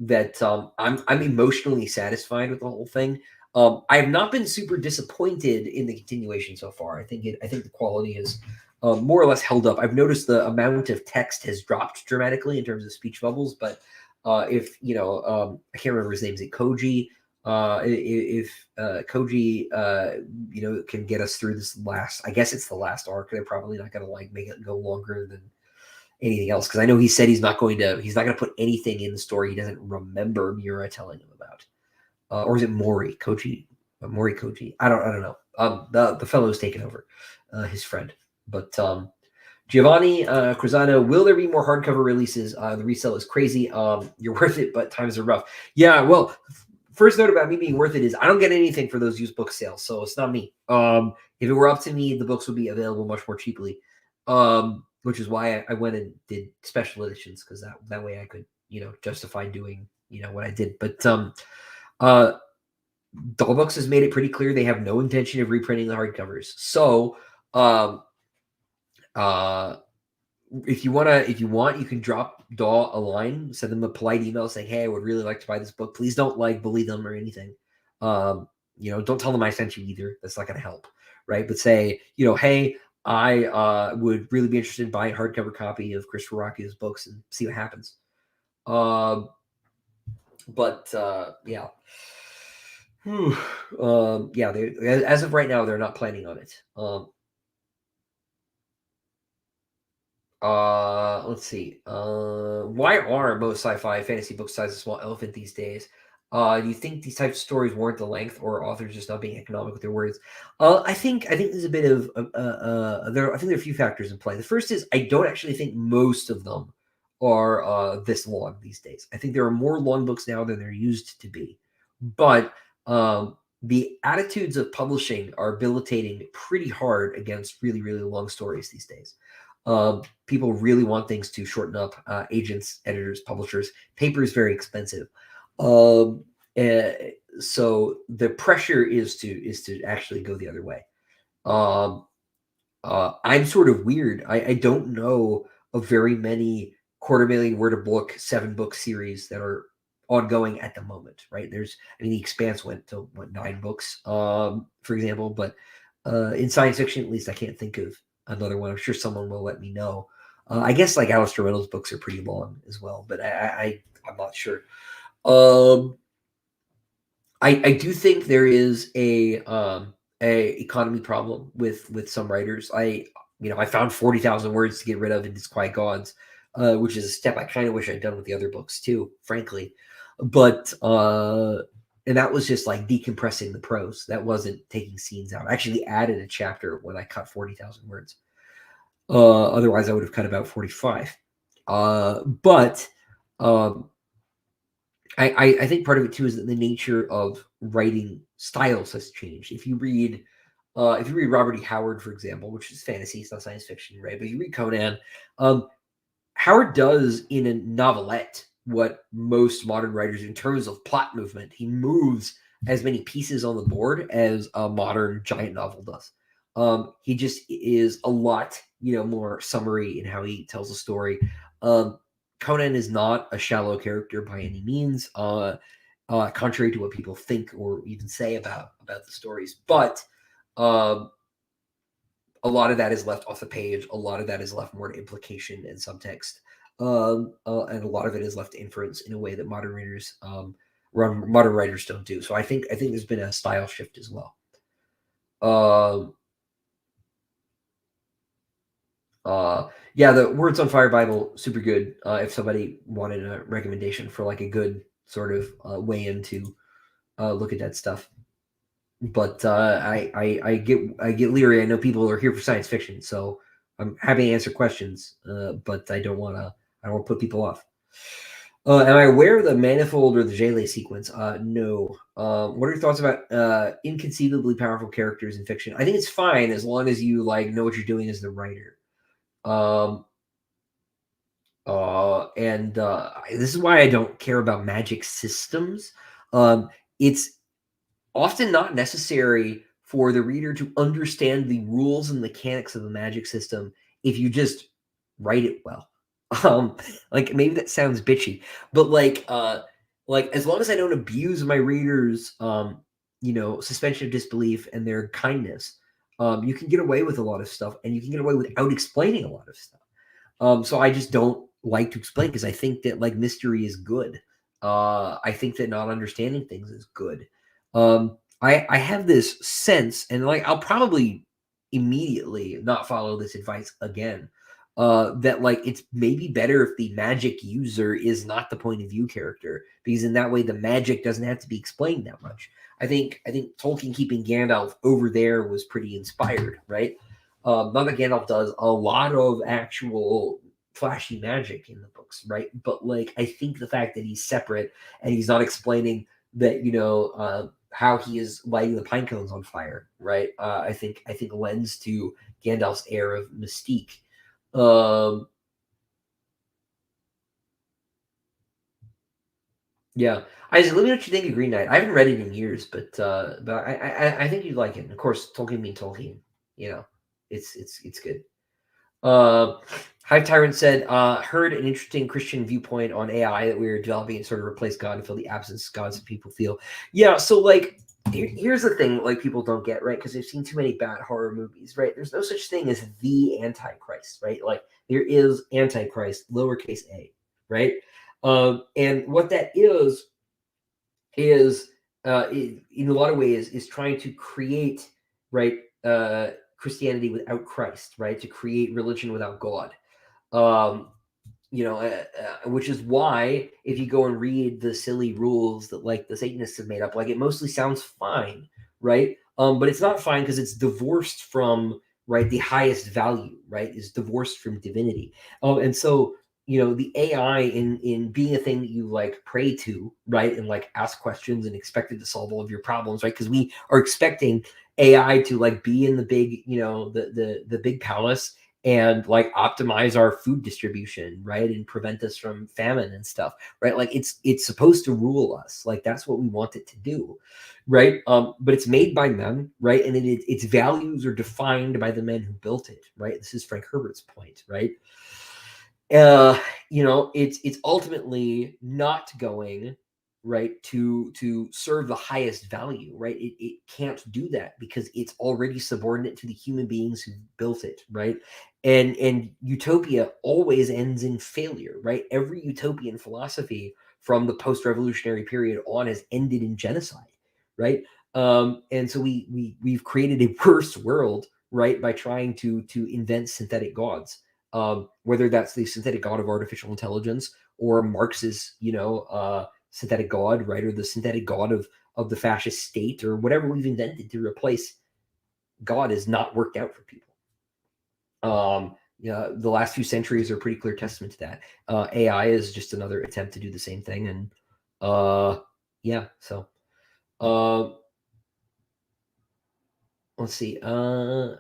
That I'm emotionally satisfied with the whole thing. I have not been super disappointed in the continuation so far. I think the quality is more or less held up. I've noticed the amount of text has dropped dramatically in terms of speech bubbles, but I can't remember his name. Is it Koji? If Koji, can get us through this last, I guess it's the last arc. They're probably not going to like make it go longer than anything else, because I know he said he's not going to put anything in the story he doesn't remember Miura telling him about. Or is it Mori Koji? Mori Koji? I don't know. The fellow who's taken over, his friend. But Giovanni Cruzano, will there be more hardcover releases? The resale is crazy. You're worth it, but times are rough. Yeah, well, first note about me being worth it is I don't get anything for those used book sales, so it's not me. If it were up to me, the books would be available much more cheaply. Which is why I went and did special editions, because that way I could, justify doing, what I did. But Dollbooks has made it pretty clear they have no intention of reprinting the hardcovers. So if you want, you can drop Daw a line, send them a polite email saying, "Hey, I would really like to buy this book. Please don't bully them or anything. Don't tell them I sent you either. That's not going to help, right? But say, hey, I would really be interested in buying a hardcover copy of Christopher Ruocchio's books and see what happens." Yeah. As of right now, they're not planning on it. Let's see. Why are most sci-fi fantasy book sizes a small elephant these days? Do you think these types of stories warrant the length, or authors just not being economic with their words? I think there's a bit of I think there are a few factors in play. The first is I don't actually think most of them are this long these days. I think there are more long books now than there used to be, but the attitudes of publishing are militating pretty hard against really, really long stories these days. People really want things to shorten up. Agents, editors, publishers. Paper is very expensive. So the pressure is to actually go the other way. I'm sort of weird. I don't know of very many 250,000 word a book, 7-book series that are ongoing at the moment, right? The Expanse went to 9 books, for example, but in science fiction, at least, I can't think of another one. I'm sure someone will let me know. I guess like Alistair Reynolds' books are pretty long as well, but I'm not sure. I do think there is a economy problem with some writers. I found 40,000 words to get rid of in Disquiet Gods, which is a step I kind of wish I'd done with the other books too, frankly. But and that was just like decompressing the prose. That wasn't taking scenes out. I actually added a chapter when I cut 40,000 words. Otherwise, I would have cut about 45. But I think part of it too is that the nature of writing styles has changed. If you read Robert E. Howard, for example, which is fantasy, it's not science fiction, right? But you read Conan, Howard does in a novelette what most modern writers, in terms of plot movement, he moves as many pieces on the board as a modern giant novel does. He just is a lot, more summary in how he tells a story. Conan is not a shallow character by any means, contrary to what people think or even say about the stories. But a lot of that is left off the page. A lot of that is left more to implication and subtext. And a lot of it is left to inference in a way that modern writers don't do. So I think there's been a style shift as well. The Words on Fire Bible, super good. If somebody wanted a recommendation for like a good sort of way into look at that stuff. But I get leery. I know people are here for science fiction, so I'm happy to answer questions. But I don't want to put people off. Am I aware of the manifold or the J-Lay sequence? No. What are your thoughts about inconceivably powerful characters in fiction? I think it's fine as long as you know what you're doing as the writer. This is why I don't care about magic systems. It's often not necessary for the reader to understand the rules and mechanics of the magic system if you just write it well. Maybe that sounds bitchy, but as long as I don't abuse my readers, suspension of disbelief and their kindness, you can get away with a lot of stuff, and you can get away without explaining a lot of stuff. So I just don't like to explain because I think that mystery is good. I think that not understanding things is good. I have this sense, and like I'll probably immediately not follow this advice again. That like it's maybe better if the magic user is not the point of view character, because in that way the magic doesn't have to be explained that much. I think Tolkien keeping Gandalf over there was pretty inspired, right? Not that Gandalf does a lot of actual flashy magic in the books, right? But like I think the fact that he's separate and he's not explaining that, how he is lighting the pine cones on fire, right? I think lends to Gandalf's air of mystique. Um, yeah, Isaac, let me know what you think of Green Knight. I haven't read it in years, but I think you'd like it. And of course, Tolkien being Tolkien, you know, it's good. Uh, Hive Tyrant said, heard an interesting Christian viewpoint on AI that we were developing it sort of replace God and fill the absence of God, so people feel. Yeah, so like here's the thing, like people don't get, right? Because they've seen too many bad horror movies, right? There's no such thing as the Antichrist, right? Like there is Antichrist, lowercase a, right? And what that is in a lot of ways is trying to create, right, Christianity without Christ, right? To create religion without God. Um, which is why if you go and read the silly rules that like the Satanists have made up, like it mostly sounds fine, right? But it's not fine because it's divorced from, right, the highest value, right? Is divorced from divinity. And so the AI in being a thing that you like pray to, right, and like ask questions and expect it to solve all of your problems, right? Because we are expecting AI to like be in the big, the big palace and like optimize our food distribution, right, and prevent us from famine and stuff, right? Like it's supposed to rule us, like that's what we want it to do, right? But it's made by men, right, and its values are defined by the men who built it, right? This is Frank Herbert's point, right? It's ultimately not going, right, to serve the highest value, right? It can't do that because it's already subordinate to the human beings who built it, right? And utopia always ends in failure, right? Every utopian philosophy from the post-revolutionary period on has ended in genocide, right? And so we've created a worse world, right, by trying to invent synthetic gods, whether that's the synthetic god of artificial intelligence or Marx's, synthetic god, right, or the synthetic god of the fascist state or whatever we've invented to replace God has not worked out for people. The last few centuries are a pretty clear testament to that. AI is just another attempt to do the same thing, and yeah. So let's see. Sam,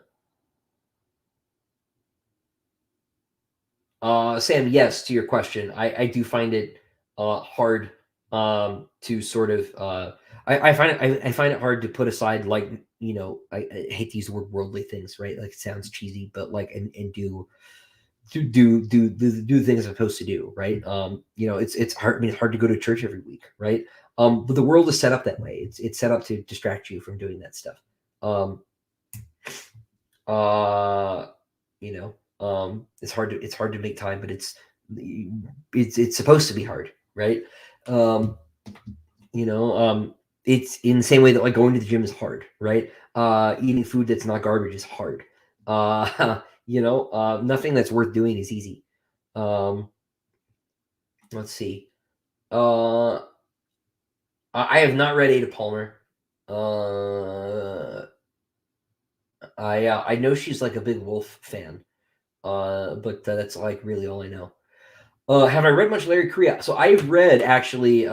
yes, to your question, I do find it hard to sort of I find it hard to put aside, like, I hate to use the word worldly things, right? Like it sounds cheesy, but like and do the things I'm supposed to do, right? It's hard. I mean, it's hard to go to church every week, right? But the world is set up that way. It's set up to distract you from doing that stuff. Um, uh, it's hard to make time, but it's supposed to be hard, right? Um, it's in the same way that like going to the gym is hard, right? Eating food that's not garbage is hard. Nothing that's worth doing is easy. Um, let's see. Uh, I have not read Ada Palmer. Uh, I know she's like a big Wolfe fan. But that's like really all I know. Have I read much Larry Correa? So I've read actually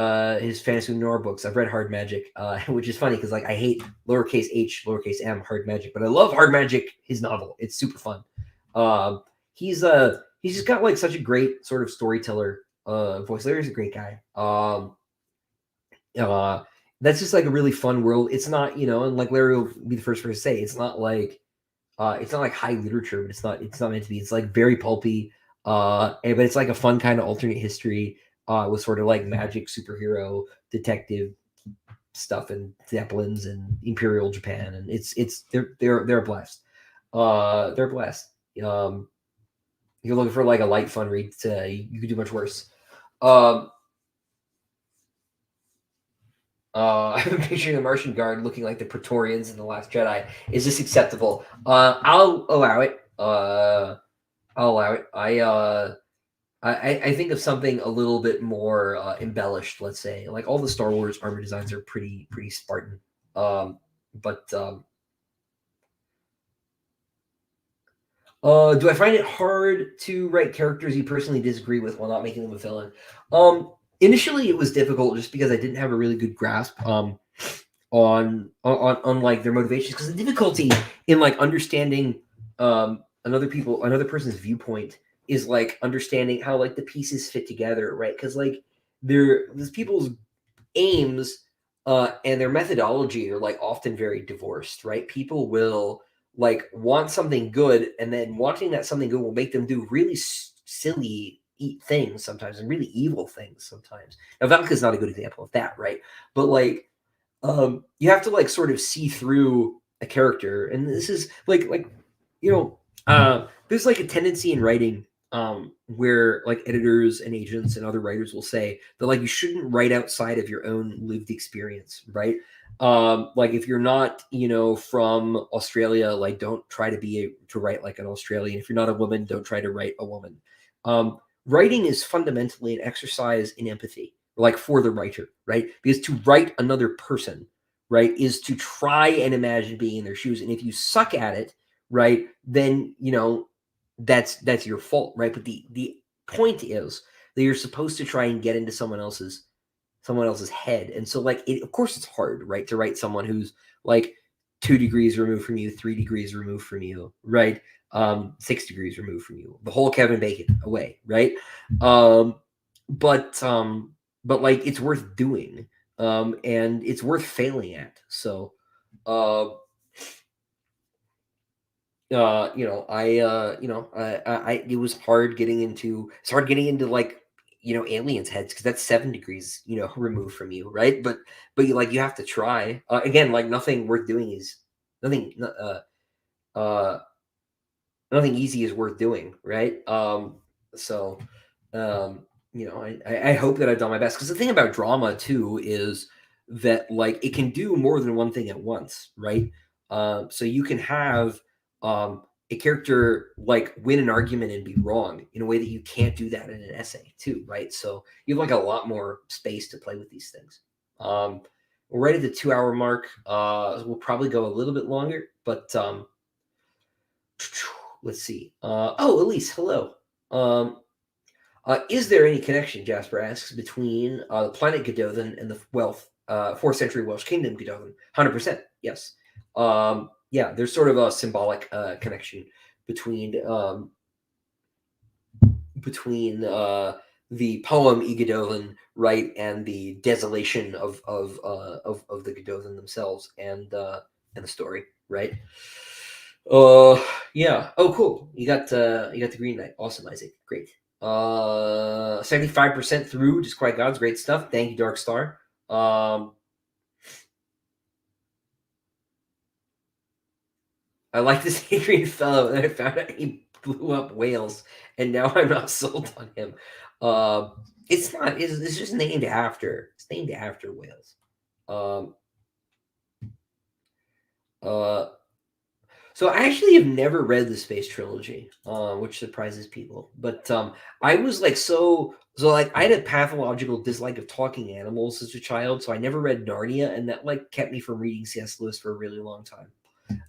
his fantasy noir books. I've read Hard Magic, which is funny because like I hate lowercase h, lowercase m, Hard Magic, but I love Hard Magic, his novel. It's super fun. He's just got like such a great sort of storyteller voice. Larry's a great guy. Uh, that's just like a really fun world. It's not, and like Larry will be the first person to say, it's not like high literature, but it's not meant to be. It's like very pulpy, but it's like a fun kind of alternate history with sort of like magic, superhero, detective stuff, and zeppelins and Imperial Japan, and they're a blast. They're a blast. You're looking for like a light, fun read. You could do much worse. Um, I'm picturing the Martian Guard looking like the Praetorians in The Last Jedi. Is this acceptable? I'll allow it. I'll allow it. I think of something a little bit more embellished. Let's say, like all the Star Wars armor designs are pretty Spartan. But do I find it hard to write characters you personally disagree with while not making them a villain? Initially, it was difficult just because I didn't have a really good grasp on like their motivations. Because the difficulty in like understanding another person's viewpoint is like understanding how like the pieces fit together, right? Because like these people's aims and their methodology are like often very divorced, right? People will like want something good, and then wanting that something good will make them do really silly things sometimes and really evil things sometimes. Now Valka's not a good example of that, right? But like you have to like sort of see through a character, and this is like you know there's like a tendency in writing where like editors and agents and other writers will say that like you shouldn't write outside of your own lived experience, right? Like if you're not from Australia, like don't try to write like an Australian. If you're not a woman, don't try to write a woman. Writing is fundamentally an exercise in empathy, like for the writer, right? Because to write another person, right, is to try and imagine being in their shoes. And if you suck at it, right, then that's your fault, right? But the point is that you're supposed to try and get into someone else's head. And so like of course it's hard, right, to write someone who's like 2 degrees removed from you, 3 degrees removed from you, right? 6 degrees removed from you, the whole Kevin Bacon away, right? But like it's worth doing, and it's worth failing at. So it was hard getting into like aliens heads, because that's 7 degrees removed from you, right? But you have to try. Again, like nothing worth doing is nothing nothing easy is worth doing, right? So I hope that I've done my best, because the thing about drama too is that like it can do more than one thing at once, right? So you can have a character like win an argument and be wrong in a way that you can't do that in an essay too, right? So you have like a lot more space to play with these things. We're right at the 2-hour mark. We'll probably go a little bit longer, but let's see. Elise, hello. Is there any connection, Jasper asks, between the planet Godothan and the 4th century Welsh kingdom Godothan? 100%, yes. Yeah, there's sort of a symbolic connection between the poem Y Gododdin, right, and the desolation of the Godothan themselves, and the story, right? Yeah. Oh, cool. You got the green light. Awesome, Isaac. Great. 75% through. Just Quiet Gods. Great stuff. Thank you, Dark Star. I like this Adrian fellow, and I found out he blew up whales, and now I'm not sold on him. It's not. It's just named after. It's named after whales. So I actually have never read the Space Trilogy, which surprises people. But I was like like I had a pathological dislike of talking animals as a child, so I never read Narnia, and that like kept me from reading C.S. Lewis for a really long time.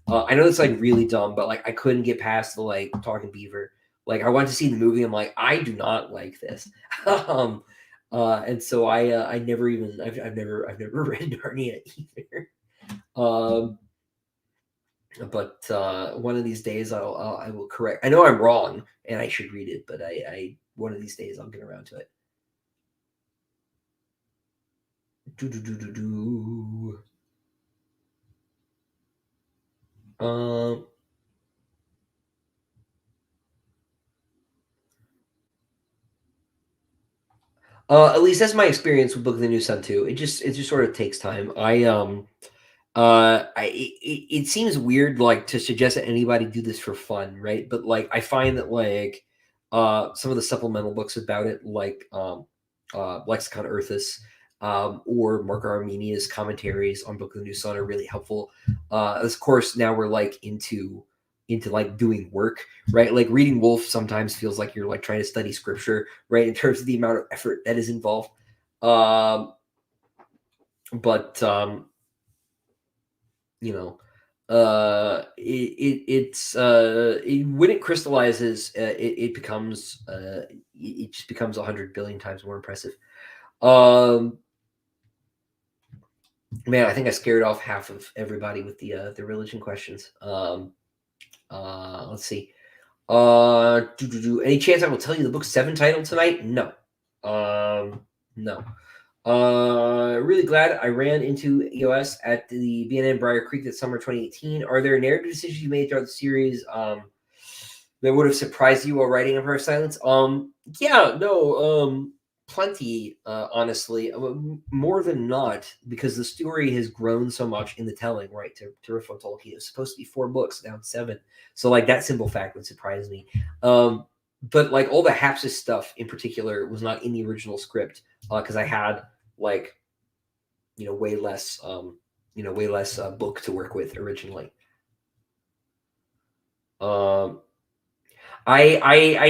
I know it's like really dumb, but like I couldn't get past the like talking beaver. Like I wanted to see the movie. I'm like, I do not like this. And so I never even I've never read Narnia either. But one of these days I will correct. I know I'm wrong and I should read it, but I one of these days I'll get around to it. At least that's my experience with Book of the New Sun too. It just sort of takes time. It seems weird like to suggest that anybody do this for fun, right? But like I find that like some of the supplemental books about it, like Lexicon Earthus, or Mark Armenia's commentaries on Book of the New Sun are really helpful. Of course, now we're like into like doing work, right? Like reading Wolfe sometimes feels like you're like trying to study scripture, right? In terms of the amount of effort that is involved. But you know, when it crystallizes, it becomes it just becomes 100 billion times more impressive. Man, I think I scared off half of everybody with the religion questions. Let's see. Any chance I will tell you the book's 7 title tonight? No. No. Really glad I ran into EOS at the BNN Briar Creek this summer 2018. Are there narrative decisions you made throughout the series that would have surprised you while writing Empire of Silence? Yeah, no, plenty, honestly. More than not, because the story has grown so much in the telling, right? To riff on Tolkien, it's supposed to be 4 books, now it's 7. So, like, that simple fact would surprise me. But, like, all the Hapsis stuff in particular was not in the original script because I had, like, way less book to work with originally. I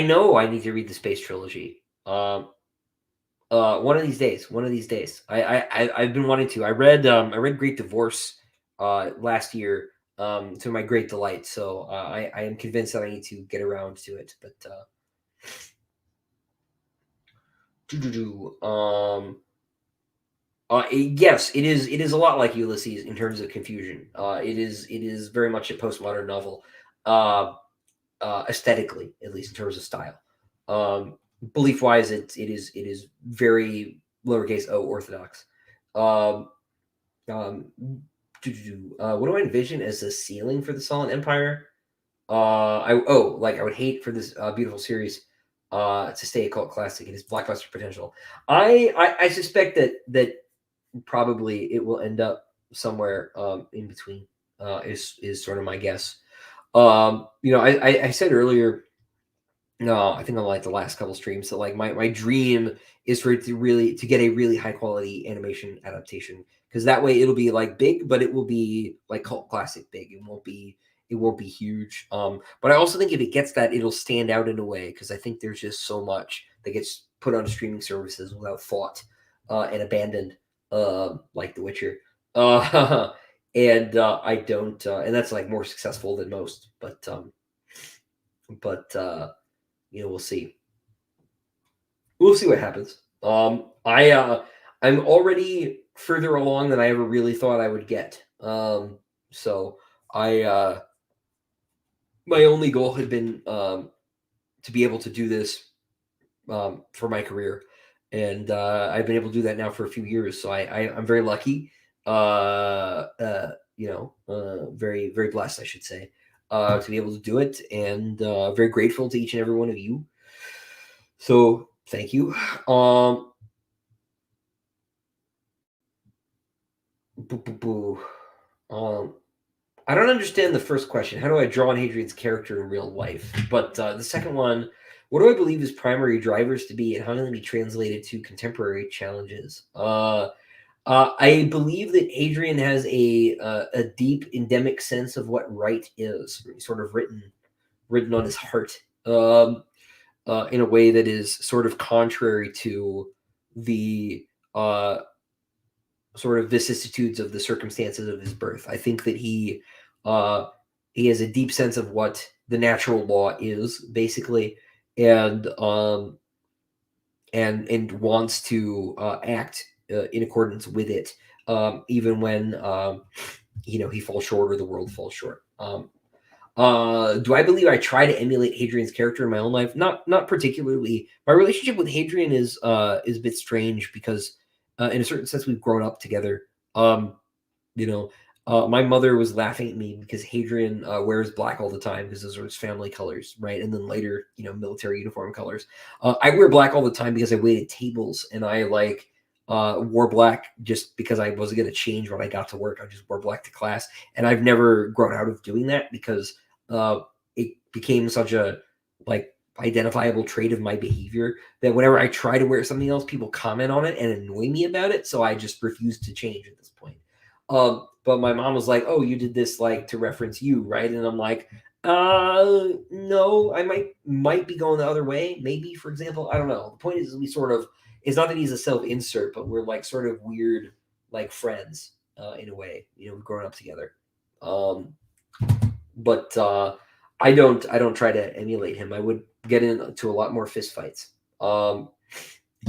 know I need to read the Space Trilogy. One of these days. I've been wanting to. I read Great Divorce last year to my great delight. So I am convinced that I need to get around to it. But yes, it is. It is a lot like Ulysses in terms of confusion. It is very much a postmodern novel, aesthetically, at least in terms of style. Belief wise, it is very lowercase o orthodox. What do I envision as the ceiling for the Silent Empire? I would hate for this beautiful series to stay a cult classic. It is blockbuster potential. I suspect that probably it will end up somewhere in between. Is sort of my guess. I said earlier, no, I think on like the last couple streams, that like my dream is for it to get a really high quality animation adaptation, because that way it'll be like big, but it will be like cult classic big. It won't be huge. But I also think if it gets that, it'll stand out in a way, because I think there's just so much that gets put on streaming services without thought and abandoned, like The Witcher. And I don't, and that's like more successful than most, but we'll see. We'll see what happens. I'm already further along than I ever really thought I would get. So I my only goal had been to be able to do this for my career, and I've been able to do that now for a few years. So I'm very lucky. Very very blessed, I should say, to be able to do it, and very grateful to each and every one of you. So thank you. I don't understand the first question. How do I draw on Hadrian's character in real life? But the second one, what do I believe his primary drivers to be, and how do they be translated to contemporary challenges? I believe that Hadrian has a deep endemic sense of what right is, sort of written on his heart, in a way that is sort of contrary to the sort of vicissitudes of the circumstances of his birth. I think that he has a deep sense of what the natural law is, basically, and wants to act in accordance with it, even when he falls short or the world falls short. Do I believe I try to emulate Hadrian's character in my own life? Not particularly. My relationship with Hadrian is a bit strange because, in a certain sense, we've grown up together. My mother was laughing at me because Hadrian wears black all the time because those are his family colors, right? And then later, military uniform colors. I wear black all the time because I waited tables, and I wore black just because I wasn't going to change when I got to work. I just wore black to class, and I've never grown out of doing that because it became such a identifiable trait of my behavior that whenever I try to wear something else, people comment on it and annoy me about it. So I just refuse to change at this point. But my mom was like, "Oh, you did this like to reference you, right?" And I'm like, no, I might be going the other way. Maybe, for example, I don't know. The point is, we sort of, it's not that he's a self-insert, but we're like sort of weird, like friends in a way. We've grown up together. But I don't try to emulate him. I would get into a lot more fist fights. We're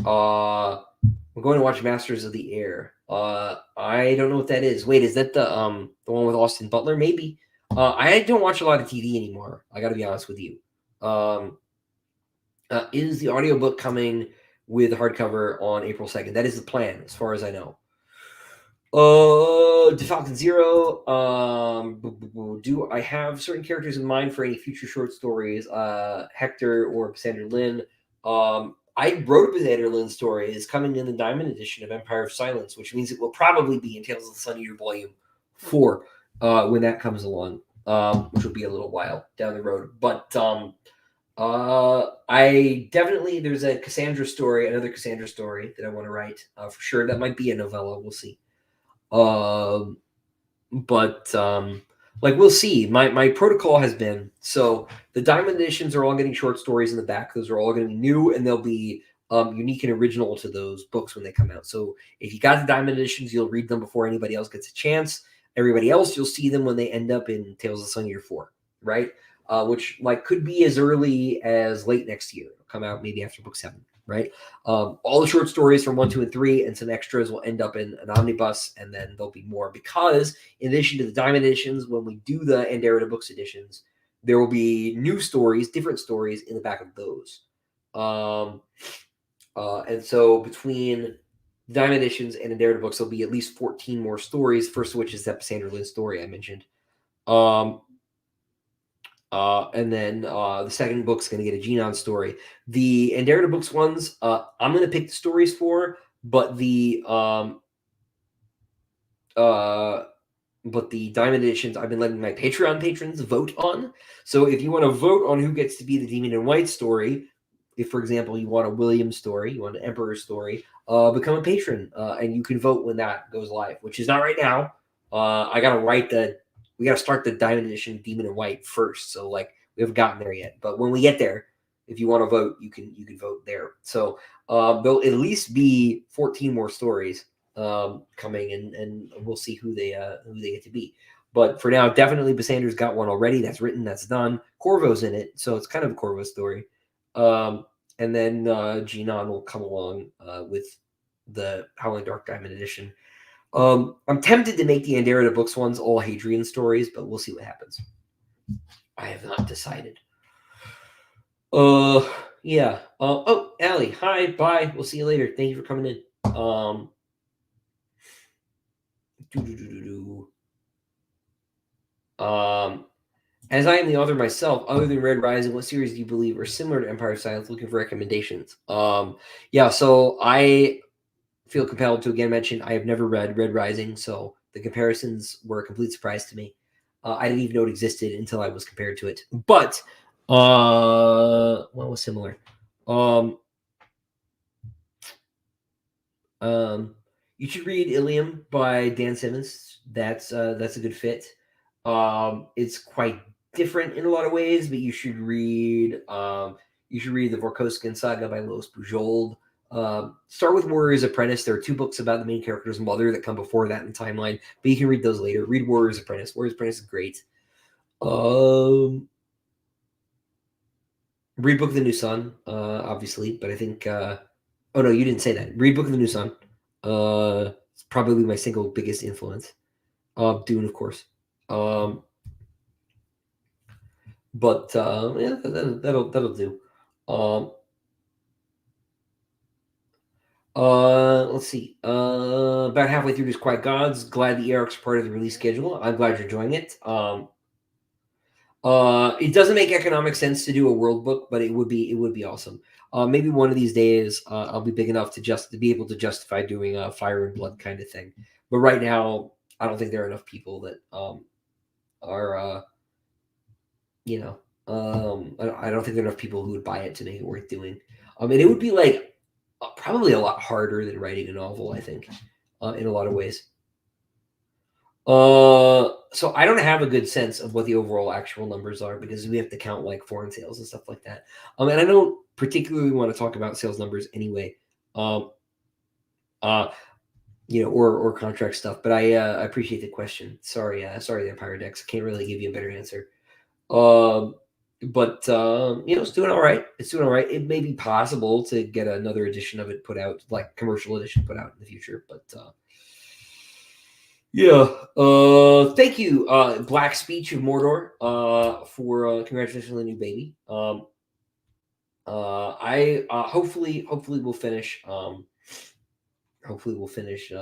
going to watch Masters of the Air. I don't know what that is. Wait, is that the one with Austin Butler? Maybe. I don't watch a lot of TV anymore. I got to be honest with you. Is the audiobook coming with hardcover on April 2nd? That is the plan, as far as I know. Falcon Zero. Do I have certain characters in mind for any future short stories? Hector or Cassandra Lynn. I wrote a Cassandra Lynn story. It's coming in the Diamond edition of Empire of Silence, which means it will probably be in Tales of the Sun Eater Volume 4 when that comes along, which will be a little while down the road. But I definitely, there's a Cassandra story, another Cassandra story that I want to write for sure. That might be a novella. We'll see. Like we'll see. My protocol has been, so the Diamond editions are all getting short stories in the back. Those are all going to be new, and they'll be unique and original to those books when they come out. So if you got the Diamond editions, you'll read them before anybody else gets a chance. Everybody else, you'll see them when they end up in Tales of the Sun Year 4, right? Which like could be as early as late next year. It'll come out maybe after book 7. Right. All the short stories from 1, 2, and 3 and some extras will end up in an omnibus, and then there'll be more because in addition to the Diamond editions, when we do the Anderita Books editions, there will be new stories, different stories in the back of those. And so between Diamond editions and Anderita Books, there'll be at least 14 more stories, first of which is that Cassandra Lynn story I mentioned. And then the second book's going to get a Genon story. The Anderita Books ones, I'm going to pick the stories for, but the Diamond editions, I've been letting my Patreon patrons vote on. So if you want to vote on who gets to be the Demon in White story, if, for example, you want a William story, you want an Emperor story, become a patron, and you can vote when that goes live, which is not right now. I got to write we got to start the Diamond Edition Demon in White first. So like we haven't gotten there yet, but when we get there, if you want to vote, you can vote there. So there'll at least be 14 more stories coming, and we'll see who they get to be. But for now, definitely Bassander's got one already. That's written, that's done. Corvo's in it, so it's kind of a Corvo story. And then Genon will come along with the Howling Dark Diamond Edition. I'm tempted to make the Anderita Books ones all Hadrian stories, but we'll see what happens. I have not decided. Yeah. Oh, Allie, hi, bye. We'll see you later. Thank you for coming in. As I am the author myself, other than Red Rising, what series do you believe are similar to Empire of Silence? Looking for recommendations. Yeah, so I feel compelled to again mention I have never read Red Rising, so the comparisons were a complete surprise to me. I didn't even know it existed until I was compared to it. But what was similar? You should read Ilium by Dan Simmons. That's a good fit. It's quite different in a lot of ways, but you should read the Vorkoskin saga by Louis Bujold. Start with Warrior's Apprentice. There are 2 books about the main character's mother that come before that in the timeline, but you can read those later. Read Warrior's Apprentice. Warrior's Apprentice is great. Read Book of the New Sun, obviously, but I think oh no, you didn't say that. Read Book of the New Sun. It's probably my single biggest influence. Dune, of course. But yeah, that'll do. Let's see. About halfway through this Quiet Gods. Glad the ARC's part of the release schedule. I'm glad you're enjoying it. It doesn't make economic sense to do a world book, but it would be awesome. Maybe one of these days I'll be big enough to be able to justify doing a Fire and Blood kind of thing. But right now, I don't think there are enough people that are I don't think there are enough people who would buy it to make it worth doing. And it would be like probably a lot harder than writing a novel, I think, in a lot of ways. So I don't have a good sense of what the overall actual numbers are because we have to count like foreign sales and stuff like that. And I don't particularly want to talk about sales numbers anyway. Or contract stuff. But I appreciate the question. Sorry, the Empire Decks. Can't really give you a better answer. But it's doing all right. It's doing all right. It may be possible to get another edition of it put out, like commercial edition put out in the future. But thank you, Black Speech of Mordor, for congratulations on the new baby. I hopefully we'll finish. Hopefully we'll finish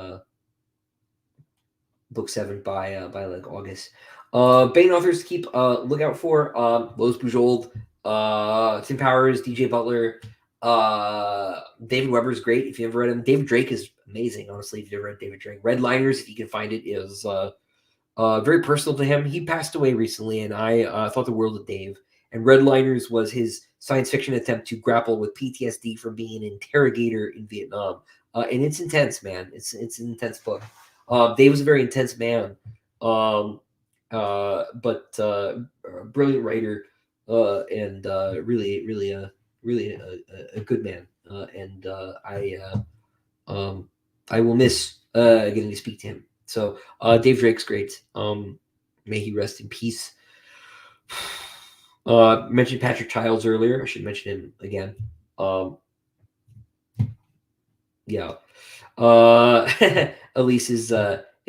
book 7 by like August. Bane authors to keep lookout for: Lois Bujold, Tim Powers, DJ Butler, David Weber's great if you ever read him. David Drake is amazing, honestly. If you ever read David Drake, Redliners, if you can find it, is very personal to him. He passed away recently, and I thought the world of Dave. And Redliners was his science fiction attempt to grapple with PTSD from being an interrogator in Vietnam. And it's intense, man. It's an intense book. Dave was a very intense man, but brilliant writer, and really a good man. And I will miss getting to speak to him. So Dave Drake's great. May he rest in peace. Mentioned Patrick Childs earlier. I should mention him again. Elise is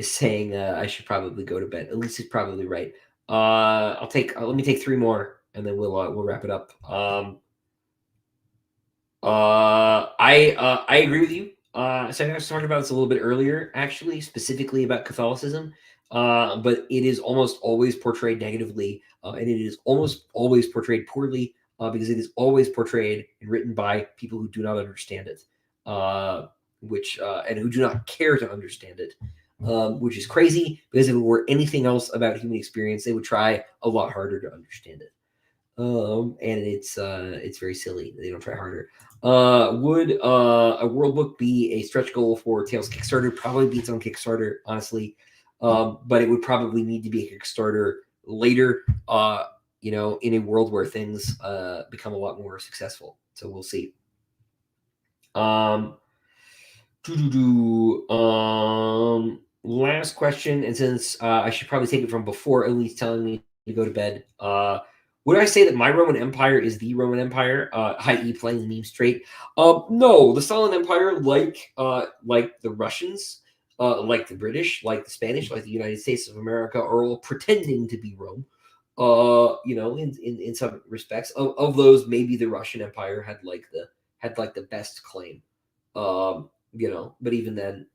saying I should probably go to bed. Elise is probably right. Let me take 3 more and then we'll wrap it up. I agree with you. So I was talking about this a little bit earlier, actually, specifically about Catholicism. But it is almost always portrayed negatively, and it is almost always portrayed poorly, because it is always portrayed and written by people who do not understand it, and who do not care to understand it, which is crazy, because if it were anything else about human experience, they would try a lot harder to understand it. And it's very silly. They don't try harder. Would a world book be a stretch goal for Tales Kickstarter? Probably be its own Kickstarter, honestly. But it would probably need to be a Kickstarter later, in a world where things become a lot more successful. So we'll see. Last question, and since I should probably take it from before Elise telling me to go to bed, would I say that my Roman Empire is the Roman Empire, i.e. playing the meme straight? No, the Silent Empire, like the Russians, like the British, like the Spanish, like the United States of America, are all pretending to be Rome. In some respects. Of those, maybe the Russian Empire had the best claim. But even then,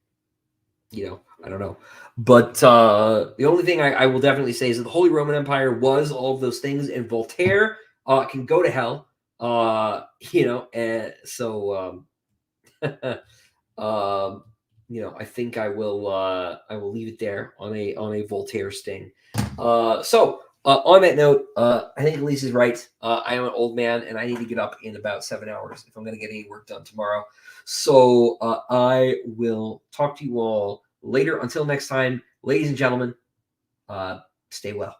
I don't know. But the only thing I will definitely say is that the Holy Roman Empire was all of those things, and Voltaire can go to hell. And so I think I will leave it there on a Voltaire sting. So on that note, I think Elise is right. I am an old man, and I need to get up in about 7 hours if I'm going to get any work done tomorrow. So I will talk to you all later. Until next time, ladies and gentlemen, stay well.